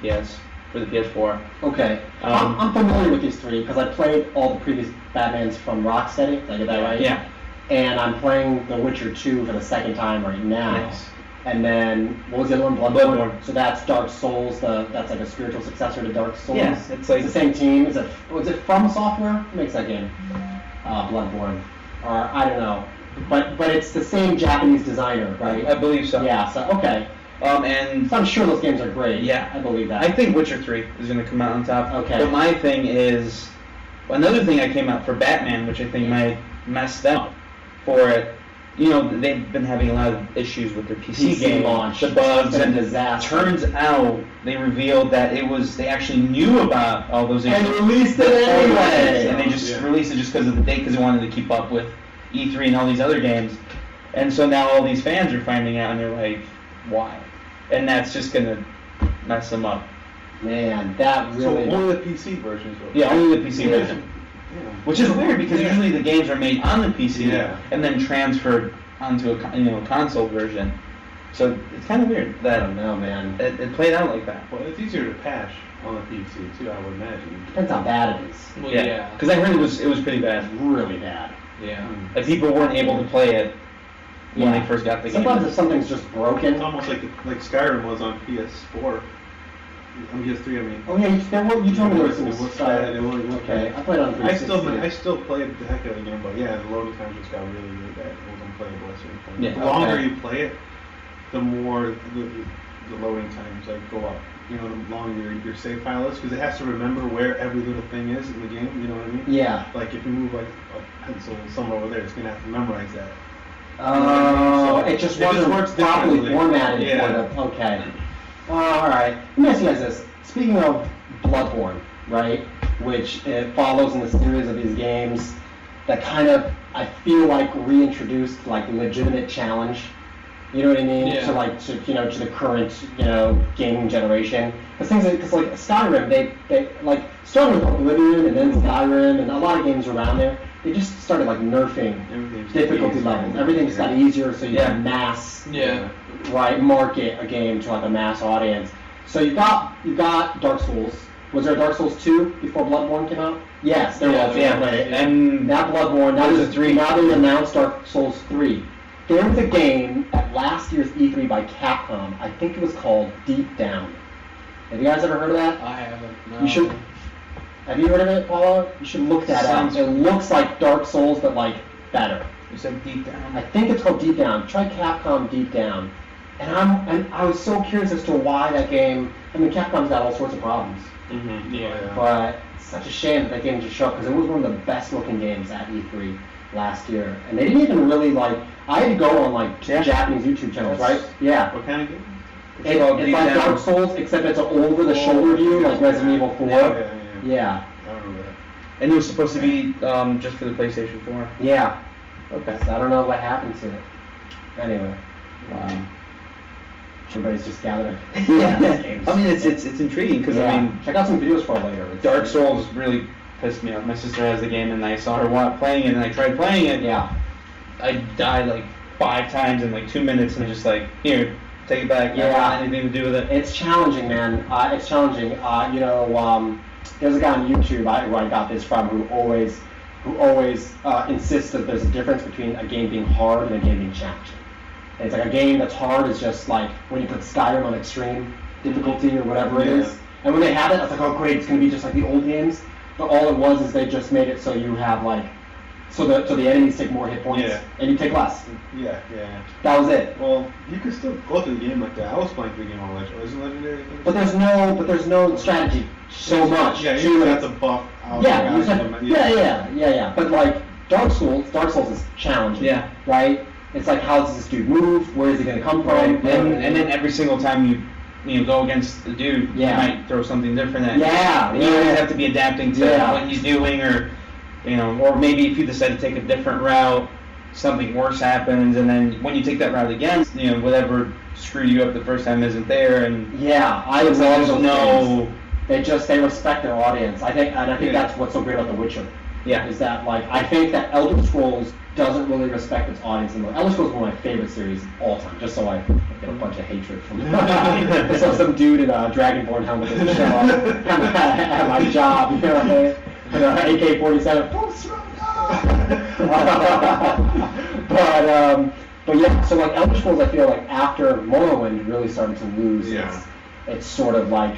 PS4. Okay. I'm familiar with these 3 because I played all the previous Batmans from Rocksteady. Did I get that right? Yeah. And I'm playing The Witcher 2 for the second time right now. Nice. And then, what was the other one? Bloodborne. Bloodborne. So that's Dark Souls, that's like a spiritual successor to Dark Souls. Yeah, it's like- the same team. Was it From Software? Who makes that game? Bloodborne. Or, I don't know. But it's the same Japanese designer, right? I believe so. Yeah, so, okay. And So I'm sure those games are great. Yeah. I believe that. I think Witcher 3 is going to come out on top. Okay. But my thing is, another thing that came out for Batman, which I think might mess them up for it, you know, they've been having a lot of issues with their PC game launch. the bugs, It's been a and disaster. turns out they revealed that they actually knew about all those issues. And released it before anyway. release, and they just Yeah. released it just because of the date, because they wanted to keep up with E3 and all these other games. And so now all these fans are finding out, and they're like, why? And that's just going to mess them up. Man, that So really... only the PC versions will. Yeah, only the PC Yeah. version. Which is weird because usually the games are made on the PC Yeah. and then transferred onto a console version. So it's kind of weird I that don't know, man. it played out like that. Well, it's easier to patch on the PC too, I would imagine. Depends how bad it is. Well, yeah. Because I heard it was pretty bad. Really bad. Yeah. Like people weren't able to play it when Yeah. they first got the Sometimes game. if something's just broken... It's almost like Skyrim was on PS4. On PS3, I mean. Oh yeah, you told me there was some It was stuff. bad, it was- Okay, I played on 360. I still played the heck out of the game, but yeah, the loading times just got really, really bad. It was unplayable at a certain point. Yeah. The longer Okay. you play it, the more the loading times like go up. You know, the longer your save file is, because it has to remember where every little thing is in the game. You know what I mean? Yeah. Like if you move like a pencil somewhere over there, it's gonna have to memorize that. Oh, So it just it just wasn't works properly differently. formatted Yeah. for the... Okay. Alright. Let me ask you guys this. Speaking of Bloodborne, right, which it follows in the series of these games that kind of, I feel like, reintroduced, like, legitimate challenge. You know what I mean? Yeah. To like, to the current, gaming generation. Because like Skyrim, they like started with Oblivion and then Skyrim and a lot of games around there. They just started like nerfing Everything's difficulty easier. levels. Everything just got easier, so you Yeah. can mass, Yeah. right, market a game to like a mass audience. So you got Dark Souls. Was there a Dark Souls 2 before Bloodborne came out? Yes, there was. Yeah, Right. and Now Bloodborne, now There's there's a 3. Now they announced Dark Souls 3. There was a game at last year's E3 by Capcom. I think it was called Deep Down. Have you guys ever heard of that? I haven't. No. You should. Have you heard of it, Paula? You should look that Sounds- up. It looks like Dark Souls, but like better. You said deep down. I think it's called Deep Down. Try Capcom Deep Down. And I was so curious as to why that game. I mean, Capcom's got all sorts of problems, Mm-hmm. Yeah. but it's such a shame that game just showed because it was one of the best looking games at E3 last year, and they didn't even really like. I had to go on like Japanese YouTube channels, That's- right? Yeah. What kind of game? It's called like Deep Down. Dark Souls, except it's an over the shoulder view, like Resident Evil 4. Yeah. Yeah. I remember that. And it was supposed to be just for the PlayStation 4. Yeah. Okay. So I don't know what happened to it. Anyway, Wow. everybody's just gathering. Yeah. I mean, it's intriguing because Yeah. I mean, check out some videos for it later. It's- Dark Souls really pissed me off. My sister has the game, and I saw her playing it, and I tried playing it. Yeah. I died like 5 times in like 2 minutes, and just like, here, take it back. I don't Yeah. want anything to do with it. It's challenging, man. It's challenging. There's a guy on YouTube who I got this from who always insists that there's a difference between a game being hard and a game being challenging. And it's like a game that's hard is just like when you put Skyrim on extreme difficulty or whatever it Yeah. is. And when they had it, I was like, oh great, it's gonna be just like the old games. But all it was is they just made it so you have like, so the enemies take more hit points and you take less. Yeah. That was it. Well, you could still go through the game like that. I was playing through the game on Legendary. Isn't Legendary? But there's no strategy so much. Yeah, you just have to buff out. Yeah, you just have, yeah. But like Dark Souls is challenging. Yeah. Right? It's like, how does this dude move? Where is he gonna come from? Right. And then every single time you go against the dude, he might throw something different at you. Yeah. You always have to be adapting to what he's doing, or or maybe if you decide to take a different route, something worse happens, and then when you take that route again, whatever screwed you up the first time isn't there, and I love those games. They respect their audience. I think that's what's so great about The Witcher. Yeah. Is that like, I think that Elder Scrolls doesn't really respect its audience anymore. Elder Scrolls is one of my favorite series of all time, just so I get a bunch of hatred from so some dude in a Dragonborn helmet didn't show up at my job, you know what I mean? AK-47, full throttle. But yeah, so like Elder Scrolls, I feel like after Morrowind really started to lose its sort of like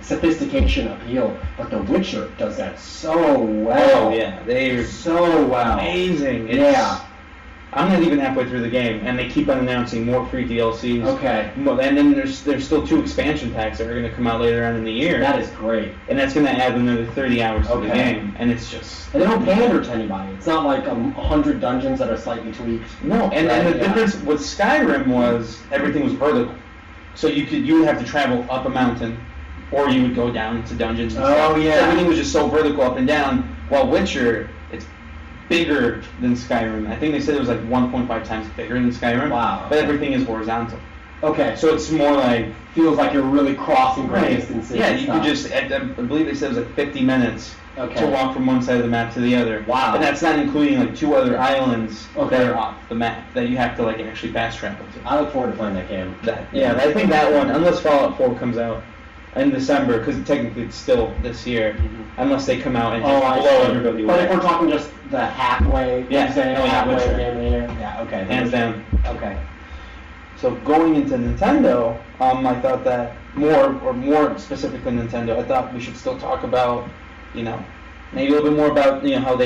sophistication appeal, but The Witcher does that so well. Oh yeah, they're so well. Amazing. I'm not even halfway through the game, and they keep on announcing more free DLCs. Okay. And then there's still 2 expansion packs that are going to come out later on in the year. That is great. And that's going to add another 30 hours to the game, and it's just... And they don't pander to anybody. It's not like 100 dungeons that are slightly tweaked. No, and the difference with Skyrim was everything was vertical. So you would have to travel up a mountain, or you would go down to dungeons and stuff. Yeah. So everything was just so vertical up and down, while Witcher, it's bigger than Skyrim. I think they said it was like 1.5 times bigger than Skyrim. Wow. But everything is horizontal. Okay. So it's more like... Feels like you're really crossing great distances. Yeah, you could just, I believe they said it was like 50 minutes to walk from one side of the map to the other. Wow. And that's not including like 2 other islands that are off the map that you have to like actually fast travel to. I look forward to playing that game. I think that one, unless Fallout 4 comes out in December, because technically it's still this year, unless they come out and just blow everybody away. But if we're talking just the halfway, halfway Witcher. game of the year, okay. Hands down. Okay. So going into Nintendo, I thought that more specific than Nintendo, I thought we should still talk about, maybe a little bit more about, how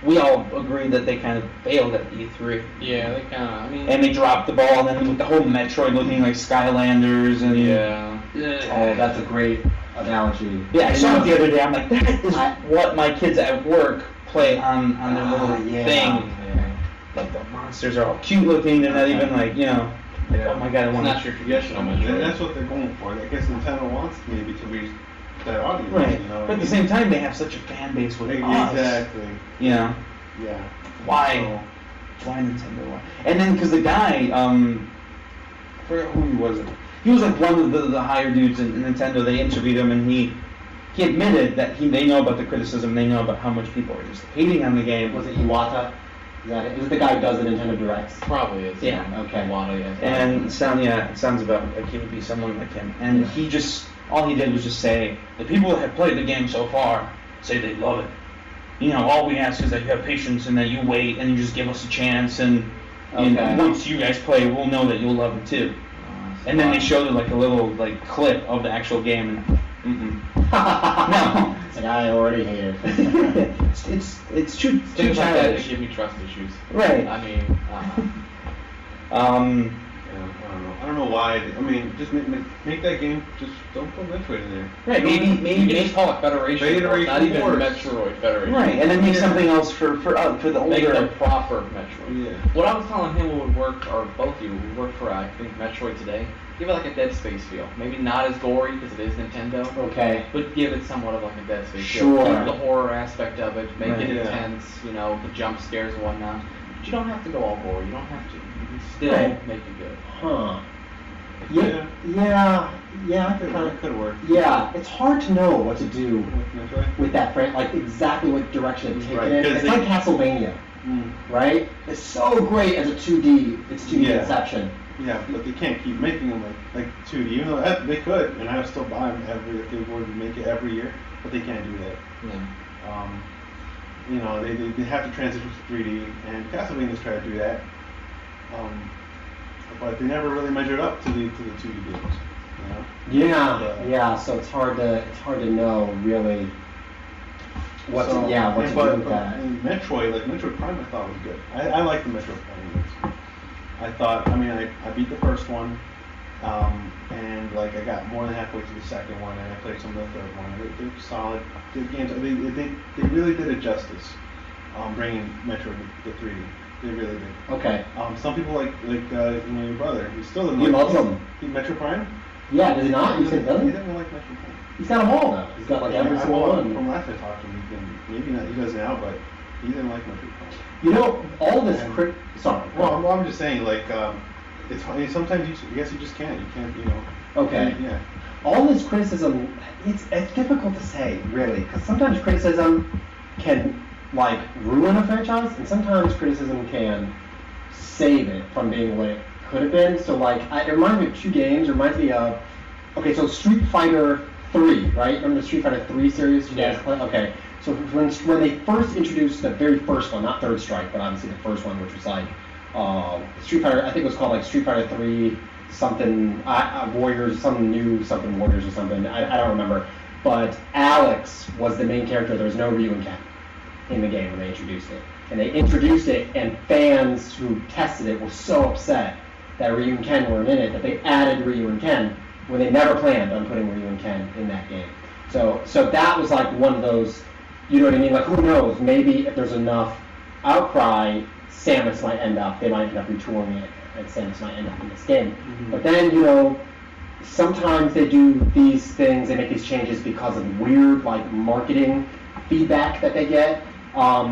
we all agreed that they kind of failed at E3. Yeah, they kind of, And they dropped the ball, and then with the whole Metroid looking like Skylanders, and... Oh, that's a great analogy. Yeah, I saw it the other day, I'm like, that is what my kids at work play on their little thing. Yeah. Like, the monsters are all cute looking, they're not even like, oh my god, I want not your traditional Metroid. That's what they're going for. I guess Nintendo wants maybe to reach that audience. Right. But at the same time, they have such a fan base with us. Exactly. Yeah. Why? Why Nintendo? Why? And then, because the guy, I forgot who he was. He was like one of the higher dudes in Nintendo. They interviewed him, and he admitted that they know about the criticism. They know about how much people are just hating on the game. Was it Iwata? Is that it? Is it the guy who does the Nintendo Directs? Probably is. Yeah. Okay. And it sounds about like he would be someone like him. And he just, all he did was just say, the people that have played the game so far say they love it. All we ask is that you have patience and that you wait and you just give us a chance, and once you guys play, we'll know that you'll love it too. And then they showed like a little like clip of the actual game, and no. It's like, I already hate it. it's too Things like that childish. give me trust issues. Right. I don't know why. Just make that game. Just don't put Metroid in there. Right. Maybe you can just call it Federation. Not even Metroid Federation. Right. And then make something else for the older. Make the proper Metroid. Yeah. What I was telling him would work, or both of you would work for I think Metroid today. Give it like a Dead Space feel. Maybe not as gory because it is Nintendo. Okay. But give it somewhat of like a Dead Space Sure. feel. Keep the horror aspect of it. Make it Yeah. intense. The jump scares and whatnot. But you don't have to go all gory. You don't have to. You can still make it good. Huh. Yeah. It could work. Yeah, it's hard to know what to do With Metroid. with that frame, like exactly what direction to take Right, it in. 'cause It's like Castlevania, right? It's so great as a 2D. It's 2D Yeah. Inception. Yeah, but they can't keep making them like 2D. Even though they could, and I would still buy them if they were to make it every year. But they can't do that. They have to transition to 3D, and Castlevania's try to do that. But they never really measured up to the 2D games. Yeah. So it's hard to know really what to do with that. And Metroid Prime, I thought was good. I like the Metroid Prime. I thought, I beat the first one, and like I got more than halfway through the second one, and I played some of the third one. They're solid, good games. They really did it justice, bringing Metroid to 3D. They really did. Okay. Some people like your brother. He still doesn't He like loves them. Metroid Prime. Yeah, does he not? He You said He doesn't? doesn't like Metroid Prime. He's got them all though. He's got like every single one. From last I talked to him, maybe not. He does now, but he didn't like Metroid Prime. You know, all this sorry. Well, I'm just saying, like, it's funny. Sometimes I guess you just can't. You can't, Okay. Yeah. All this criticism, it's difficult to say, really, because sometimes criticism can, like, ruin a franchise, and sometimes criticism can save it from being what it could have been. So, like, it reminds me of two games. It reminds me of, okay, so Street Fighter 3, right? Remember the Street Fighter 3 series you guys played? Okay. So when they first introduced the very first one, not Third Strike, but obviously the first one, which was like Street Fighter, I think it was called like Street Fighter 3 something Warriors, something Warriors or something. I don't remember. But Alex was the main character. There was no Ryu and Ken in the game when they introduced it. And they introduced it, and fans who tested it were so upset that Ryu and Ken weren't in it that they added Ryu and Ken when they never planned on putting Ryu and Ken in that game. So that was like one of those. You know what I mean? Like, who knows? Maybe if there's enough outcry, Samus might end up retooling it, and Samus might end up in this game. Mm-hmm. But then, sometimes they do these things, they make these changes because of weird, like, marketing feedback that they get. Are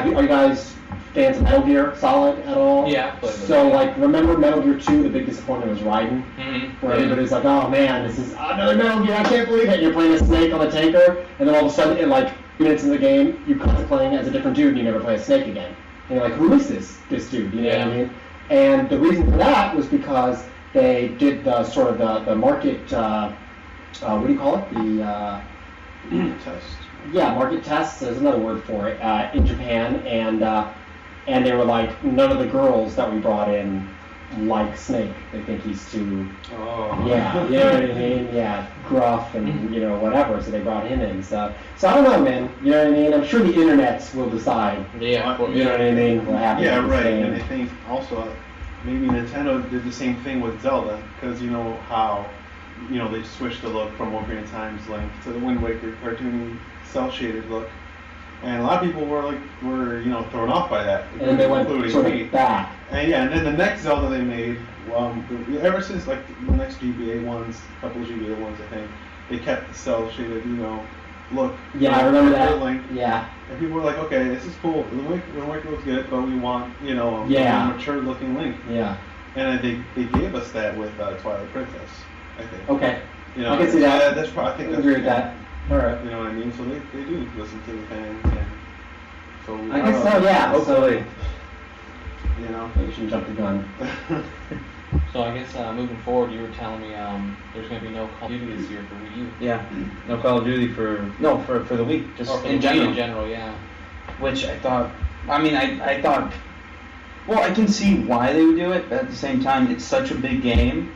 you guys fans of Metal Gear Solid at all? Yeah. So, like, remember Metal Gear 2, the big disappointment was Raiden? Mm-hmm. Where everybody's like, oh man, this is another Metal Gear, I can't believe it. And you're playing a snake on a tanker, and then all of a sudden, in like minutes in the game, you cut to playing as a different dude and you never play a snake again. And you're like, who is this dude? You know what I mean? And the reason for that was because they did the sort of the market, what do you call it? The test. Yeah, market tests. There's another word for it in Japan, and they were like, none of the girls that we brought in like Snake. They think he's too. Oh. Yeah, you know what I mean? Yeah, gruff and whatever. So they brought him in. So I don't know, man. You know what I mean? I'm sure the internet will decide. Yeah. You know what I mean? What happens? Yeah, with this right. game. And I think also maybe Nintendo did the same thing with Zelda, because you know how they switched the look from Ocarina of Time's Link to the Wind Waker cartoony cel-shaded look, and a lot of people were thrown off by that. And then they went sort me. of back. And and then the next Zelda they made, ever since like the next GBA ones, a couple of GBA ones, I think, they kept the cel-shaded, look. Yeah, I remember that. Link. Yeah. And people were like, okay, this is cool. The Wind Waker looks good, but we want, a mature-looking Link. Yeah. And they gave us that with Twilight Princess, I think. Okay. I can see that. That's probably, I think I that's agree with that. All right. You know what I mean? So they do listen to the fans, and so I guess so. Yeah. Hopefully, We shouldn't jump the gun. So I guess moving forward, you were telling me there's going to be no Call of Duty this year for Wii U. Yeah, no Call of Duty for the week, just Or for in the general. Wii in general, yeah. Which I thought, I thought, well, I can see why they would do it, but at the same time, it's such a big game.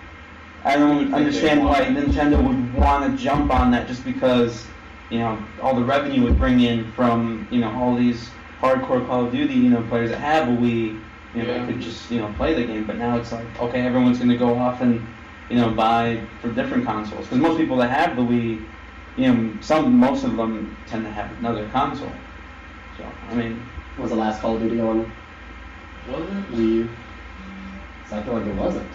I don't understand why Nintendo would want to jump on that just because, all the revenue would bring in from, all these hardcore Call of Duty, players that have a Wii, they could just, play the game. But now it's like, okay, everyone's going to go off and, buy for different consoles. Because most people that have the Wii, most of them tend to have another console. So, Was the last Call of Duty on Was it? Wii U? So I feel like it wasn't,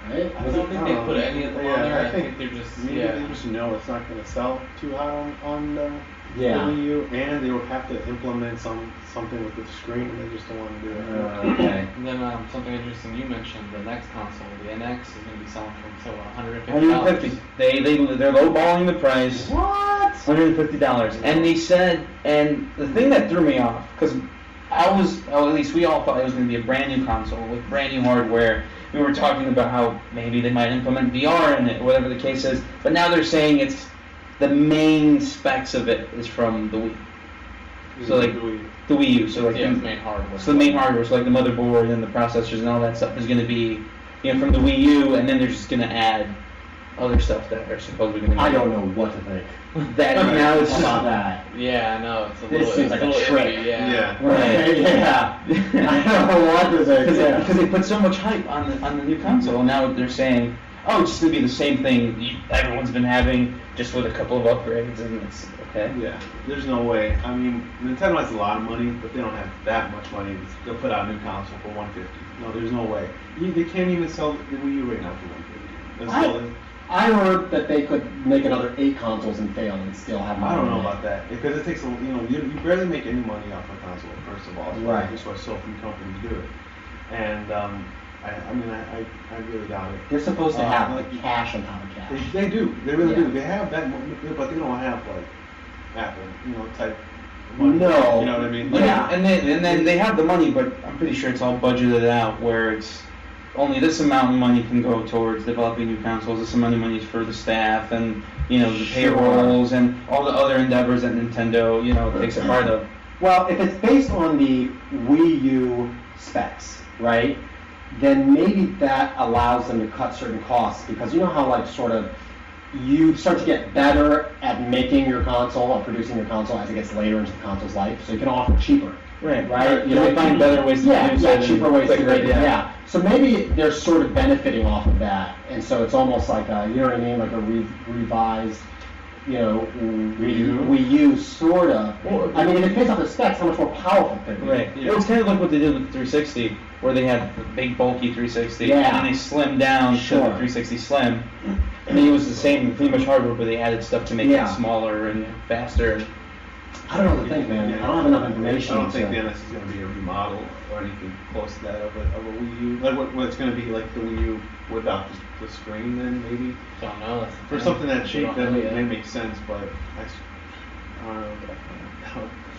right? I don't think they put any of them on there. I think they're just, maybe they just know it's not going to sell too hot on the Wii U, and they would have to implement something with the screen, and they just don't want to do it. Okay. And then something interesting you mentioned, the next console, the NX, is going to be selling for $150. $150. They're lowballing the price. What? $150. And they said, and the thing that threw me off, because at least we all thought it was going to be a brand new console with brand new hardware. We were talking about how maybe they might implement VR in it, whatever the case is. But now they're saying it's the main specs of it is from the Wii. So like the Wii U. So like the main hardware. So the main hardware, so like the motherboard and the processors and all that stuff is going to be, from the Wii U, and then they're just going to add other stuff that are supposedly going to. I don't know what to think. That now is about that. Yeah, I know. It's a This little. seems it's like a little trick. iffy, yeah. Right. Yeah. I don't know what to think. Because they put so much hype on the new console, and now they're saying, oh, it's just gonna be the same thing everyone's been having, just with a couple of upgrades, and it's okay. Yeah, there's no way. I mean, Nintendo has a lot of money, but they don't have that much money to put out a new console for $150. No, there's no way. They can't even sell the Wii U right now for $150. That's all they- I heard that they could make another 8 consoles and fail and still have money. I don't know about that because it takes you barely make any money off a console. First of all, Right. That's why so few companies do it, and I really doubt it. They're supposed to have like, cash on top of cash. They do. They really Yeah. do. They have that, but they don't have like Apple, type money. No. You know what I mean? Yeah. And then they have the money, but I'm pretty sure it's all budgeted out where it's only this amount of money can go towards developing new consoles. This amount of money is for the staff and the Sure. payrolls and all the other endeavors that Nintendo takes a part of. Well, if it's based on the Wii U specs, right, then maybe that allows them to cut certain costs because you know how you start to get better at making your console or producing your console as it gets later into the console's life, so you can offer cheaper. Right. Right? They find better ways to produce it. cheaper ways to do it. Yeah. Yeah. So maybe they're sort of benefiting off of that, and so it's almost like you know what I mean, like a revised, Wii U sort of. Well, I mean, if it pays off the specs, how much more powerful could it be? Right. Yeah. Well, it's kind of like what they did with the 360, where they had the big bulky 360, Yeah. and then they slimmed down Sure. to the 360 Slim. I mean, it was the same, pretty much hardware, but they added stuff to make Yeah. it smaller and faster. I don't know what to think, man. I don't have enough information. I don't think to- the NS is going to be a remodel or anything close to that of a Wii U. Like what it's going to be like the Wii U without the screen, then maybe Don't know. That's the for thing. something that We cheap, don't that know yet. may make sense. But I don't know.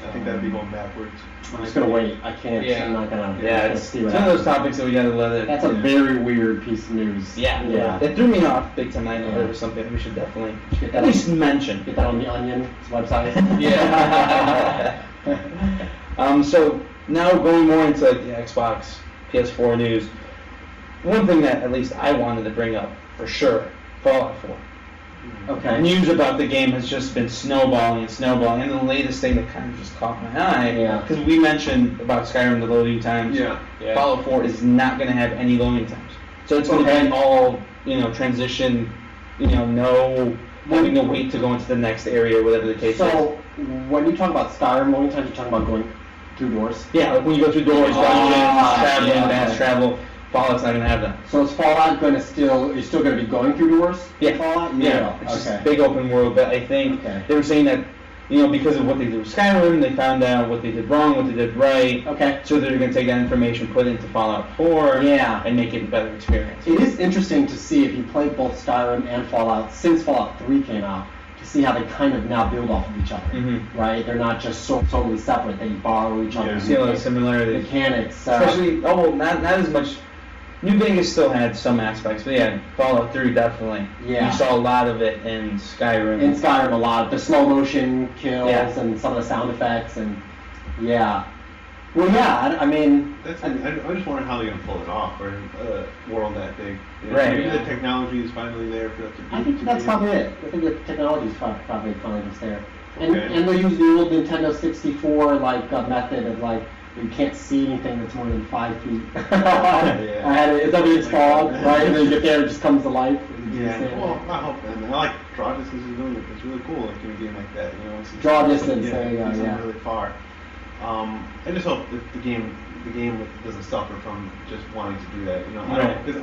I think that'd be going backwards. I'm just gonna wait. I can't. Yeah. I'm not gonna. Yeah, I'm it's see one what of those happens. topics that we gotta let it. That's a very weird piece of news. Yeah, Yeah. It threw me off big time. I know Yeah. there was something we should definitely Get that at on- least mention. Get that on the Onion's website. Yeah. So now going more into like the Xbox, PS4 news. One thing that at least I wanted to bring up for sure, Fallout 4. Okay. News about the game has just been snowballing, and the latest thing that kind of just caught my eye, Yeah. because we mentioned about Skyrim, the loading times. Yeah. Yeah. Fallout 4 is not going to have any loading times, so it's going to Okay. be all transition, no having to wait to go into the next area, whatever the case is. So when you talk about Skyrim, loading times, you're talking about going through doors. Yeah, like when you go through doors, dungeons, traveling, yeah, fast okay. travel, Fallout's not going to have that. So is Fallout going to you're still going to be going through doors? in Yeah. Fallout? Yeah, it's Okay. just big open world, but I think Okay. they were saying that, because of what they did with Skyrim, they found out what they did wrong, what they did right, Okay. so they're going to take that information, put it into Fallout 4, Yeah. and make it a better experience. It is interesting to see if you played both Skyrim and Fallout since Fallout 3 came out, to see how they kind of now build off of each other, Mhm. right? They're not just totally separate. They borrow each Yeah. other's See a lot of similarities. mechanics. Especially, not as much. New Vegas still had some aspects, but yeah, Fallout 3 definitely. Yeah. You saw a lot of it in Skyrim. in Skyrim, a lot of the slow motion kills Yeah. and some of the sound effects, and yeah. Well, yeah. I mean, I just wonder how they're gonna pull it off for a world that big. Right, Maybe yeah. the technology is finally there for that to be. I think to that's be- probably it. I think the technology is probably finally just there. And Okay. and they'll use the old Nintendo 64 method of you can't see anything that's more than 5 feet. Yeah. I had it. It's already installed, right? And then you get there, it just comes to life. and you Yeah. just stand Well, there. I hope, man. I like draw distance is doing it. It's really cool. Like in a game like that, it's Draw distance, Yeah, there you go, it's yeah. really far. I just hope that the game doesn't suffer from just wanting to do that. Right. Because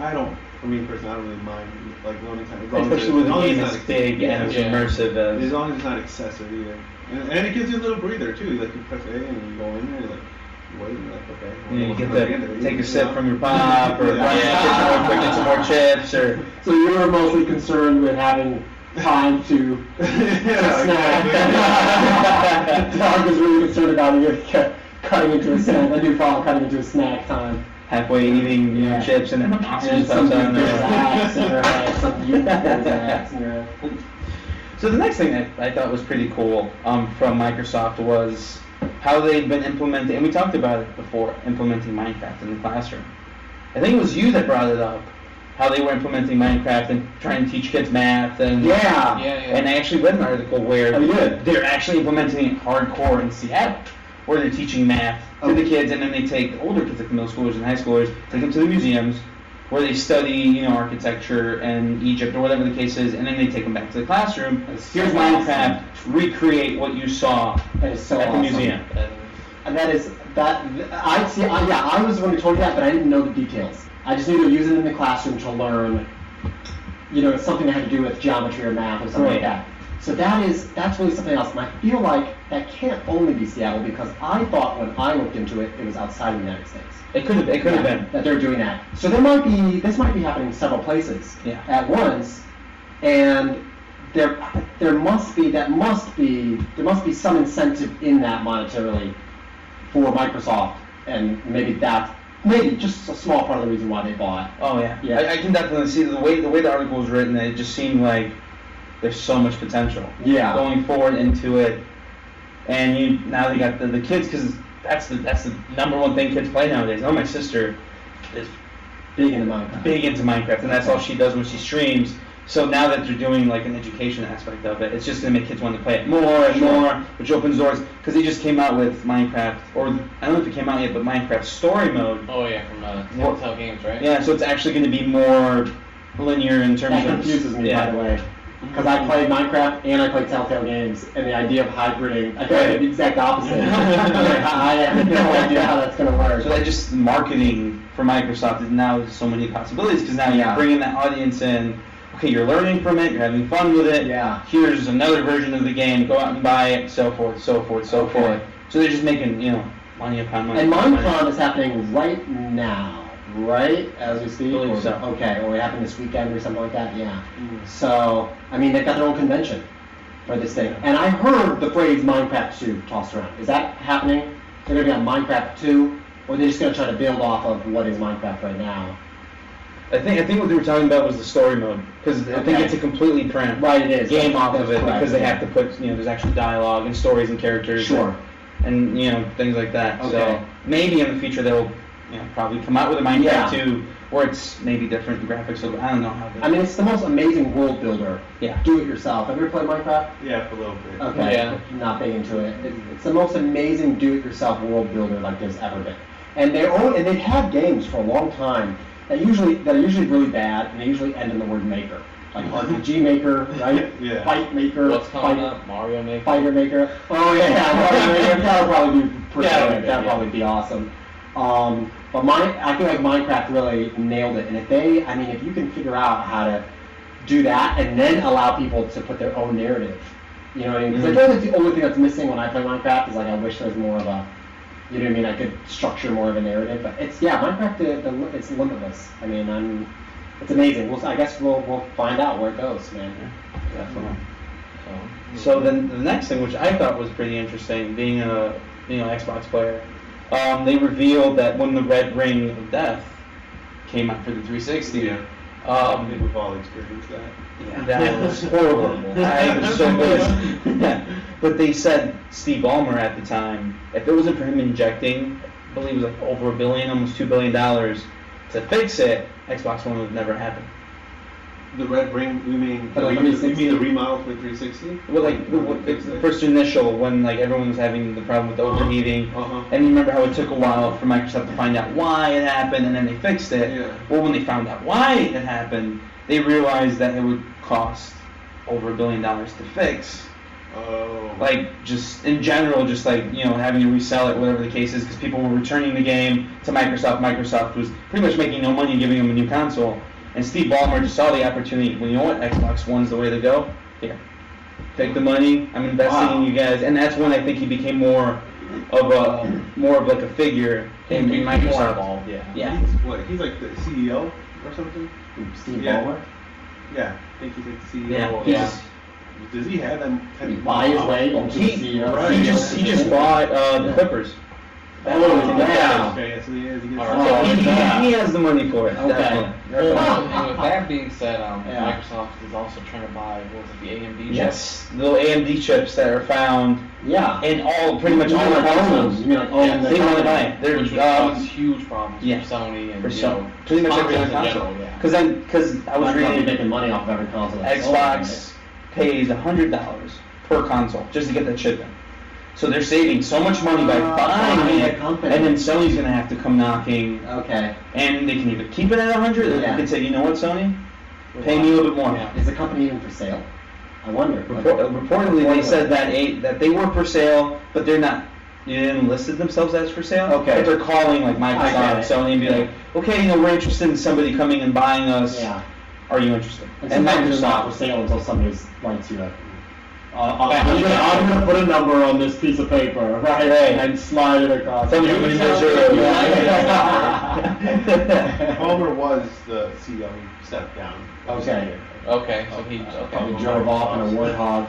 for me personally, I don't really mind like loading time. As long as Especially with as a long as game it's as not big and as Yeah. immersive As as. long as it's not excessive either. And it gives you a little breather too. Like you press A and you go in there, like you wait, and you're like, okay. well, You what's get gonna be in there, to take you a sip know? from your pop, or Yeah. get some more chips, or. So you were mostly concerned with having time to Yeah, snack. exactly. Dog was really concerned about you cutting into a snack. The new Fallout cutting into a snack time. Halfway eating Yeah. chips, and then a monster And just pops out. something goes axe in your head. Something you goes axe in your head. So the next thing that I thought was pretty cool from Microsoft was how they've been implementing, and we talked about it before, implementing Minecraft in the classroom. I think it was you that brought it up, how they were implementing Minecraft and trying to teach kids math and Yeah. And I actually read an article where they're actually implementing it hardcore in Seattle, where they're teaching math to the kids, and then they take the older kids, like the middle schoolers and high schoolers, take them to the museums, where they study, architecture and Egypt or whatever the case is, and then they take them back to the classroom. Here's Minecraft, recreate what you saw That is so at the awesome. museum. And that is, I was the one who told you that, but I didn't know the details. I just knew they were using it in the classroom to learn, something that had to do with geometry or math or something like that. So that's really something else. And I feel like that can't only be Seattle, because I thought when I looked into it, it was outside of the United States. It could have been. That they're doing that. So this might be happening in several places at once, and there must be some incentive in that monetarily for Microsoft, and maybe just a small part of the reason why they bought. Oh yeah. I can definitely see the way the article was written. It just seemed like there's so much potential going forward into it, and now they got the kids, because that's the number one thing kids play nowadays. My sister is big into Minecraft, and that's all she does when she streams. So now that they're doing like an education aspect of it, it's just gonna make kids want to play it more and more, which opens doors. Because they just came out with Minecraft, or I don't know if it came out yet, but Minecraft Story Mode. Oh yeah, from Telltale Games, right? Yeah, so it's actually going to be more linear in terms of. That confuses me, by the way. Because I played Minecraft and I played Telltale Games, and the idea of hybriding, I played the exact opposite. I have no idea how that's going to work. So that just marketing for Microsoft is now so many possibilities, because now you're bringing that audience in. Okay, you're learning from it, you're having fun with it. Yeah. Here's another version of the game. Go out and buy it, so forth, so forth, so forth. So they're just making money upon money. And Minecon is happening right now, right, as we speak? I believe so. Okay, or it happened this weekend or something like that, yeah. So, I mean, they've got their own convention for this thing. And I heard the phrase Minecraft 2 tossed around. Is that happening? They're going to be on Minecraft 2, or they're just going to try to build off of what is Minecraft right now? I think what they were talking about was the story mode, because I think it's a completely different game off of it, because they have to put, there's actual dialogue and stories and characters. Sure. And things like that. Okay. So maybe in the future they'll probably come out with a Minecraft 2 where it's maybe different graphics. So I don't know how. I mean, it's the most amazing world builder. Yeah. Do it yourself. Have you ever played Minecraft? Yeah, for a little bit. Okay. Yeah. Not big into it. It's the most amazing do-it-yourself world builder like there's ever been. And they've had games for a long time that are usually really bad, and they usually end in the word maker. Like RPG Maker, right? Yeah. Fight Maker. What's coming up? Mario Maker. Fighter Maker. Oh yeah, Mario Maker. That would probably be That'd yeah. probably be awesome. But I feel like Minecraft really nailed it. And if you can figure out how to do that and then allow people to put their own narrative, you know what I mean? Because I feel like the only thing that's missing when I play Minecraft is like I wish there was more of a, you know what I mean? I could structure more of a narrative. But Minecraft, it's limitless. I mean, it's amazing. I guess we'll find out where it goes, man. Definitely. So then the next thing, which I thought was pretty interesting, being a Xbox player, they revealed that when the Red Ring of Death came out for the 360, I think we've all experienced that. Yeah, that was horrible. I was so pissed. But they said Steve Ballmer at the time, if it wasn't for him injecting, I believe it was like over $1 billion, almost $2 billion to fix it, Xbox One would have never happened. The Red Ring, you mean For the the remodel for 360? Well, like the first initial, when like everyone was having the problem with the overheating, and you remember how it took a while for Microsoft to find out why it happened, and then they fixed it. Yeah. Well, when they found out why it happened, they realized that it would cost over $1 billion to fix. Oh. Like just in general, just like having to resell it, whatever the case is, because people were returning the game to Microsoft. Microsoft was pretty much making no money giving them a new console. And Steve Ballmer just saw the opportunity. Well, you know what? Xbox One's the way to go. Here, take the money. I'm investing in you guys, and that's when I think he became more of like a figure in Microsoft. Involved, Yeah. He's like the CEO or something? Steve Ballmer? Ballmer? Yeah, I think he's like the CEO. Yeah. Does he have them? Can he buy his way into the CEO? He just bought the Clippers. Oh, yeah. Yes, he is. He gets Alright. He has the money for it. Okay. Definitely. And with that being said, Yeah. Microsoft is also trying to buy, what was it, the AMD chips? Yes, the little AMD chips that are found Yeah. in pretty much all the consoles. You mean like own the They want to company? buy it. They're Which would cause huge problems yeah. for Sony and for you some, know, pretty much every consoles other in console. general, yeah. Because I was Microsoft reading making money off of every console. Xbox pays $100 per console just to get that chip in. So they're saving so much money by buying buying it, the company. and then Sony's gonna have to come knocking, Okay. and they can either keep it at 100, or they Yeah. can say, you know what, Sony, pay me a little bit more. Yeah. Is the company even for sale? I wonder. Reportedly, they said that they were for sale, but they're not. They didn't listed themselves as for sale. Okay. But they're calling like I Microsoft get and it. Sony and be like, okay, we're interested in somebody coming and buying us. Yeah. Are you interested? And sometimes it's not for sale until somebody writes you I'm gonna put a number on this piece of paper, right, and slide it across. Tell me how many Homer was the CEO. He stepped down. Okay. Okay, so he Probably drove off in a warthog,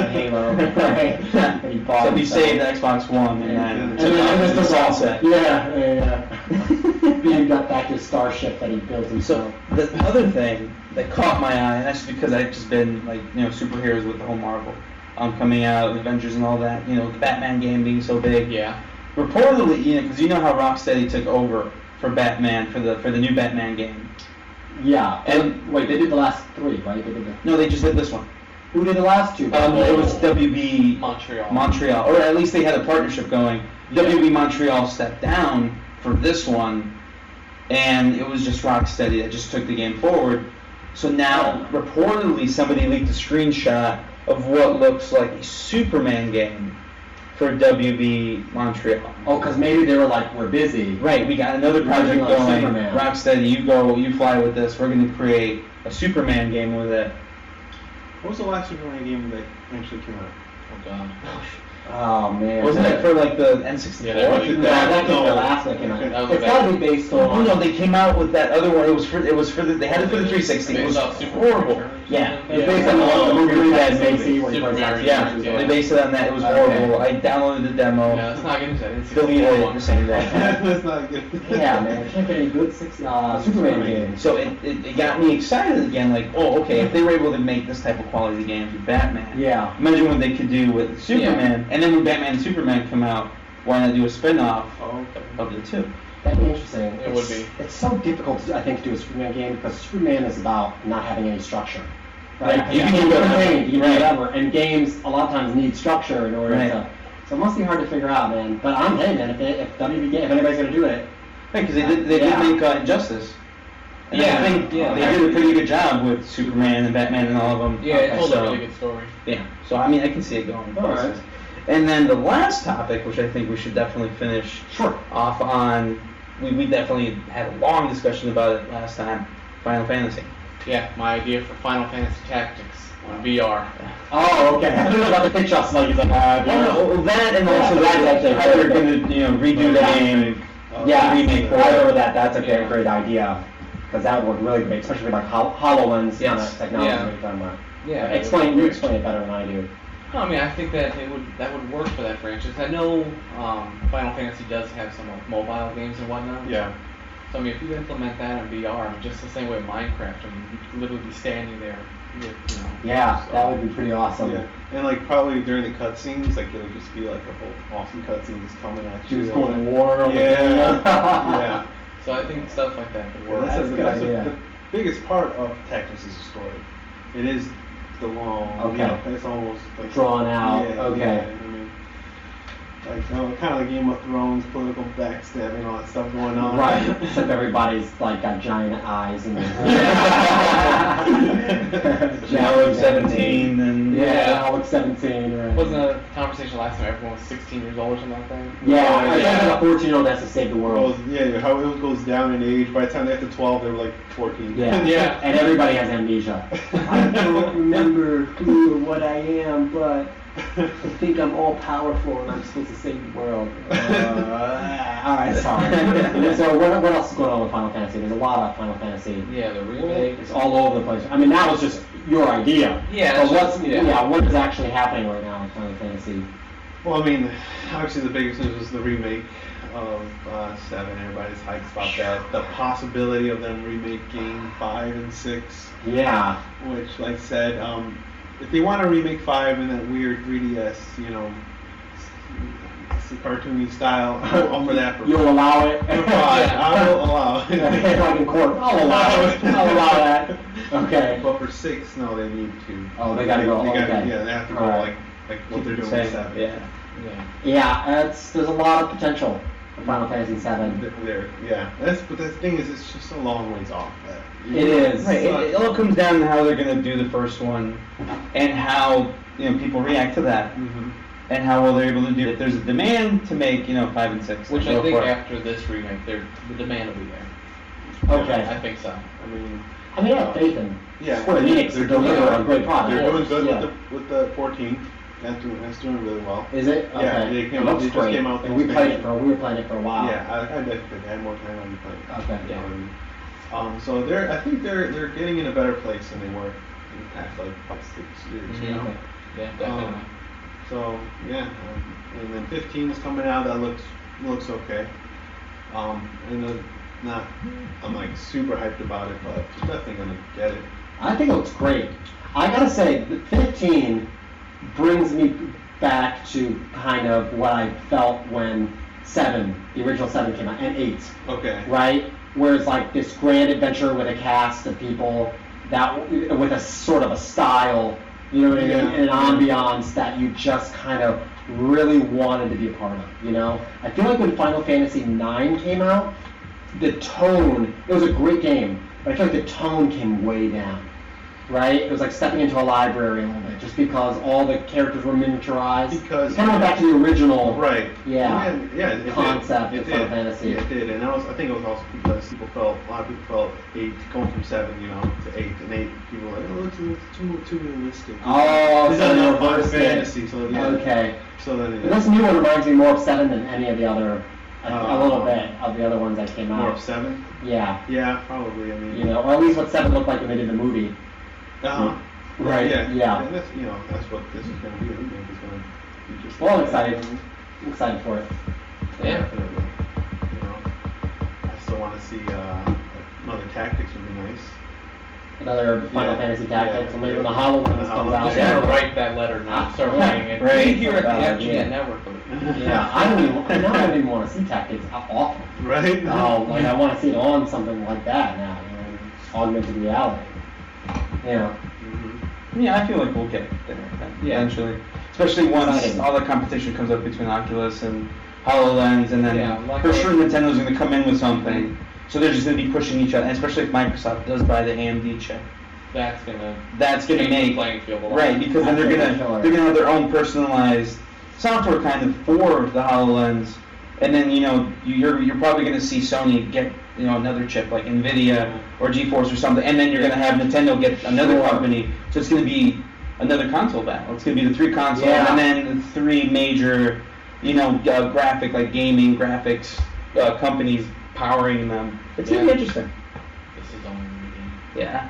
Halo, right? And he bought So he himself. saved the Xbox One and then And took then off it his was all set. Yeah. He got back his starship that he built So himself. the other thing that caught my eye, and that's because I've just been like, superheroes with the whole Marvel coming out, Avengers and all that, the Batman game being so big. Yeah. Reportedly, because you know how Rocksteady took over for Batman for the new Batman game. Yeah. And wait, they did the last three, right? They did the. No, they just did this one. Who did the last two? It was WB Montreal, or at least they had a partnership going. Yeah. WB Montreal stepped down for this one, and it was just Rocksteady that just took the game forward. So now, reportedly, somebody leaked a screenshot of what looks like a Superman game for WB Montreal. Oh, because maybe they were like, we're busy. Right, we got another We're project working on going. Superman. Rocksteady, you fly with this. We're going to create a Superman game with it. What was the last Superman game that actually came out? Oh god. Oh man. Wasn't it for like the N64? Yeah, that really- that came out last that came out. That was It's a gotta bad- be based Oh on. no, they came out with that other one. It was for they had it for the 360. It was horrible. Yeah, It's based on the movie that Macy where he Super plays Mario, Mario. yeah. Yeah. They based it on that. It was horrible. I downloaded the demo. Yeah, let's not get into that. It's Deleted it the same day. That's not good. Yeah, man, I can't get any good Superman games. So it got me excited again. Like, oh, okay, if they were able to make this type of quality games with Batman, Yeah. imagine what they could do with Superman. And then when Batman and Superman come out, why not do a spin-off Oh, okay. of the two? That'd be interesting. It would be. It's so difficult, I think, to do a Superman game because Superman is about not having any structure. Right? Right. You can do anything, you can do Right. whatever, and games a lot of times need structure in order Right. to. So it must be hard to figure out, man. But hey, man, if anybody's gonna do it, Right, because they did make Injustice. And Yeah, I think yeah. they did a pretty good job with Superman and Batman and all of them. Yeah, it told So, a really good story. Yeah, so I mean, I can see it going All places. And then the last topic, which I think we should definitely finish off on, we definitely had a long discussion about it last time, Final Fantasy. Yeah, my idea for Final Fantasy Tactics on VR. Oh, okay. I was about to pitch us like, Well, that and also Yeah, that that's how they're going to redo the game. yeah, remake I remember that. That's a Yeah. great idea because that would work really great, especially with like HoloLens kind Yes. of technology. Yeah. What you're talking about. Yeah. You explain it better than I do. No, I mean, I think that that would work for that franchise. I know Final Fantasy does have some mobile games and whatnot. Yeah. So I mean, if you implement that in VR, I mean, just the same way with Minecraft, I mean, you could literally be standing there, Yeah, that would be pretty awesome. Yeah. And like probably during the cutscenes, like it would just be like a whole awesome cutscene just coming at She you. was going to war. Yeah. Yeah. So I think stuff like that could Well, work. That's a good idea. the biggest part of Tactics is the story. It is the long, Okay. it's almost like Drawn out, Yeah, okay. yeah, I mean, like kind of like Game of Thrones, political backstabbing, all that stuff going on. Right, except everybody's like got giant eyes and Now it's 17 and Yeah, now it's 17. Right. Wasn't a conversation last time everyone was 16 years old or something like that? Yeah, I Yeah. think a 14-year-old has to save the Well, world. yeah, how it goes down in age. By the time they get to 12, they were like 14. Yeah. Yeah. And everybody has amnesia. I don't remember who or what I am, but I think I'm all powerful and I'm supposed to save the world. Alright, sorry. So what else is going on with Final Fantasy? There's a lot of Final Fantasy. Yeah, the remake. It's all over the place. I mean, that was just your idea. Yeah, But it's just- yeah. what is actually happening right now in Final Fantasy? Well, I mean, obviously the biggest news was the remake of 7. Everybody's hyped about that. The possibility of them remaking 5 and 6. Yeah. Which, like I said, if they want to remake 5 in that weird 3DS, it's the cartoony style, I'll offer that for You'll allow it? for 5. I will allow it. Like in court, I'll allow it. I'll allow that. Okay. But for 6, no, they need to. Oh, they gotta go. Okay. Yeah, they have to go Alright. like what they're doing with 7. Yeah. Yeah, there's a lot of potential for Final Fantasy 7. Yeah. But the thing is, it's just a long ways off. It is. Right. It all comes down to how they're going to do the first one, and how people react to that, Mm-hmm. and how well they're able to do it. There's a demand to make 5 and 6. Which go I think for it. after this remake, the demand will be there. Okay. I think so. I mean, I have faith in Yeah, Square Enix to deliver a great product. They're doing good Yeah. with the 14. That's doing really well. Is it? Okay. Yeah, they just came out with And we expansion. were playing it for a while. Yeah, I definitely had more time on the plane. Okay. Yeah. So I think they're getting in a better place than they were in the past 6 years. You know. Okay. Yeah, definitely. So yeah, and then 15 is coming out. That looks okay. I'm like super hyped about it, but just definitely gonna get it. I think it looks great. I gotta say, the 15 brings me back to kind of what I felt when 7, the original 7 came out, and 8, Okay. right? Where it's like this grand adventure with a cast of people with a sort of a style, you know what I mean, Yeah. and an ambiance that you just kind of really wanted to be a part of, I feel like when Final Fantasy 9 came out, the tone, it was a great game, but I feel like the tone came way down, right? It was like stepping into a library a little bit, just because all the characters were miniaturized. Because it kind of went back to the original Right. Yeah. It concept did. of Final Fantasy. Yeah, it did, and I think it was also because a lot of people felt 8 going from 7, to 8, and 8 people were like, oh, it's too realistic. Oh, It's so not they enough Final reversed it. Fantasy, so yeah. Okay. So then But this new one reminds me more of 7 than any of the other, a little bit of the other ones that came more out. of 7. Yeah. Yeah, probably. I mean. Or at least what 7 looked like when they did the movie. Uh-huh. Right. Yeah. And that's what this is going to be. The remake is going to be just. Well, I'm excited. I'm excited for it. Yeah. Definitely. I still want to see another Tactics would be nice. Another Final Fantasy Tactics, Yeah. or maybe when the HoloLens comes out. Just Yeah. gonna write that letter now. Start Yeah. writing it. Right. Right here at the Yeah. FGN network. Yeah, I don't even want to see Tactics often. Right? I want to see it on something like that now, augmented reality. Yeah. Mm-hmm. Yeah, I feel like we'll get there eventually. Especially once Exciting. all the competition comes up between Oculus and HoloLens, and then Yeah, like for sure Nintendo's going to come in with something. So they're just going to be pushing each other, and especially if Microsoft does buy the AMD chip. That's gonna That's going to change the make playing field a lot. right, because then they're gonna have their own personalized software kind of for the HoloLens, and then you're probably gonna see Sony get another chip like Nvidia or GeForce or something, and then you're gonna have Nintendo get another company. So it's gonna be another console battle. It's gonna be the 3 consoles, Yeah. and then 3 major graphic like gaming graphics companies powering them. It's gonna be interesting. This is only the beginning. Yeah,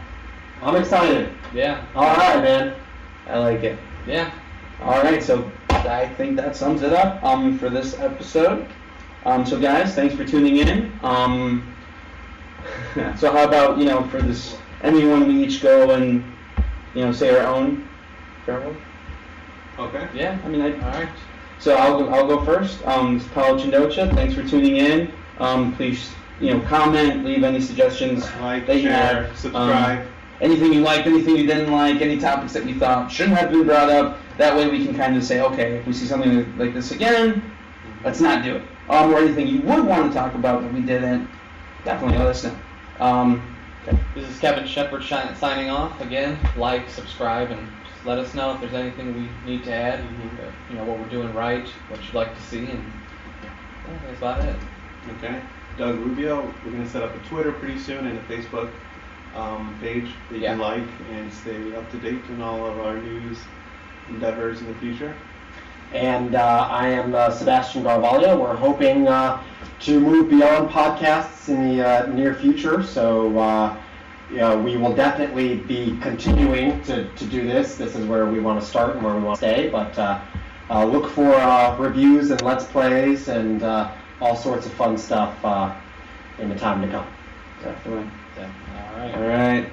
I'm excited. Yeah. All right, man. I like it. Yeah. All right, so I think that sums it up for this episode. So guys, thanks for tuning in. So how about for this, anyone we each go and say our own farewell? Okay. Yeah. I mean, All right. so I'll go first. This is Paulo Chindocha. Thanks for tuning in. Please comment, leave any suggestions Like, that you share, have. subscribe. Anything you liked, anything you didn't like, any topics that you thought shouldn't have been brought up. That way we can kind of say, okay, if we see something like this again, let's not do it. Or anything you would want to talk about that we didn't, definitely let us know. Okay. This is Kevin Shepard signing off again. Like, subscribe, and just let us know if there's anything we need to add. What we're doing right, what you'd like to see, and that's about it. Okay. Doug Rubio. We're going to set up a Twitter pretty soon and a Facebook page that you can like and stay up to date on all of our news endeavors in the future. And I am Sebastian Garvalio. We're hoping to move beyond podcasts in the near future. So we will definitely be continuing to do this. This is where we want to start and where we want to stay. But look for reviews and Let's Plays and all sorts of fun stuff in the time to come. Definitely. All right. All right.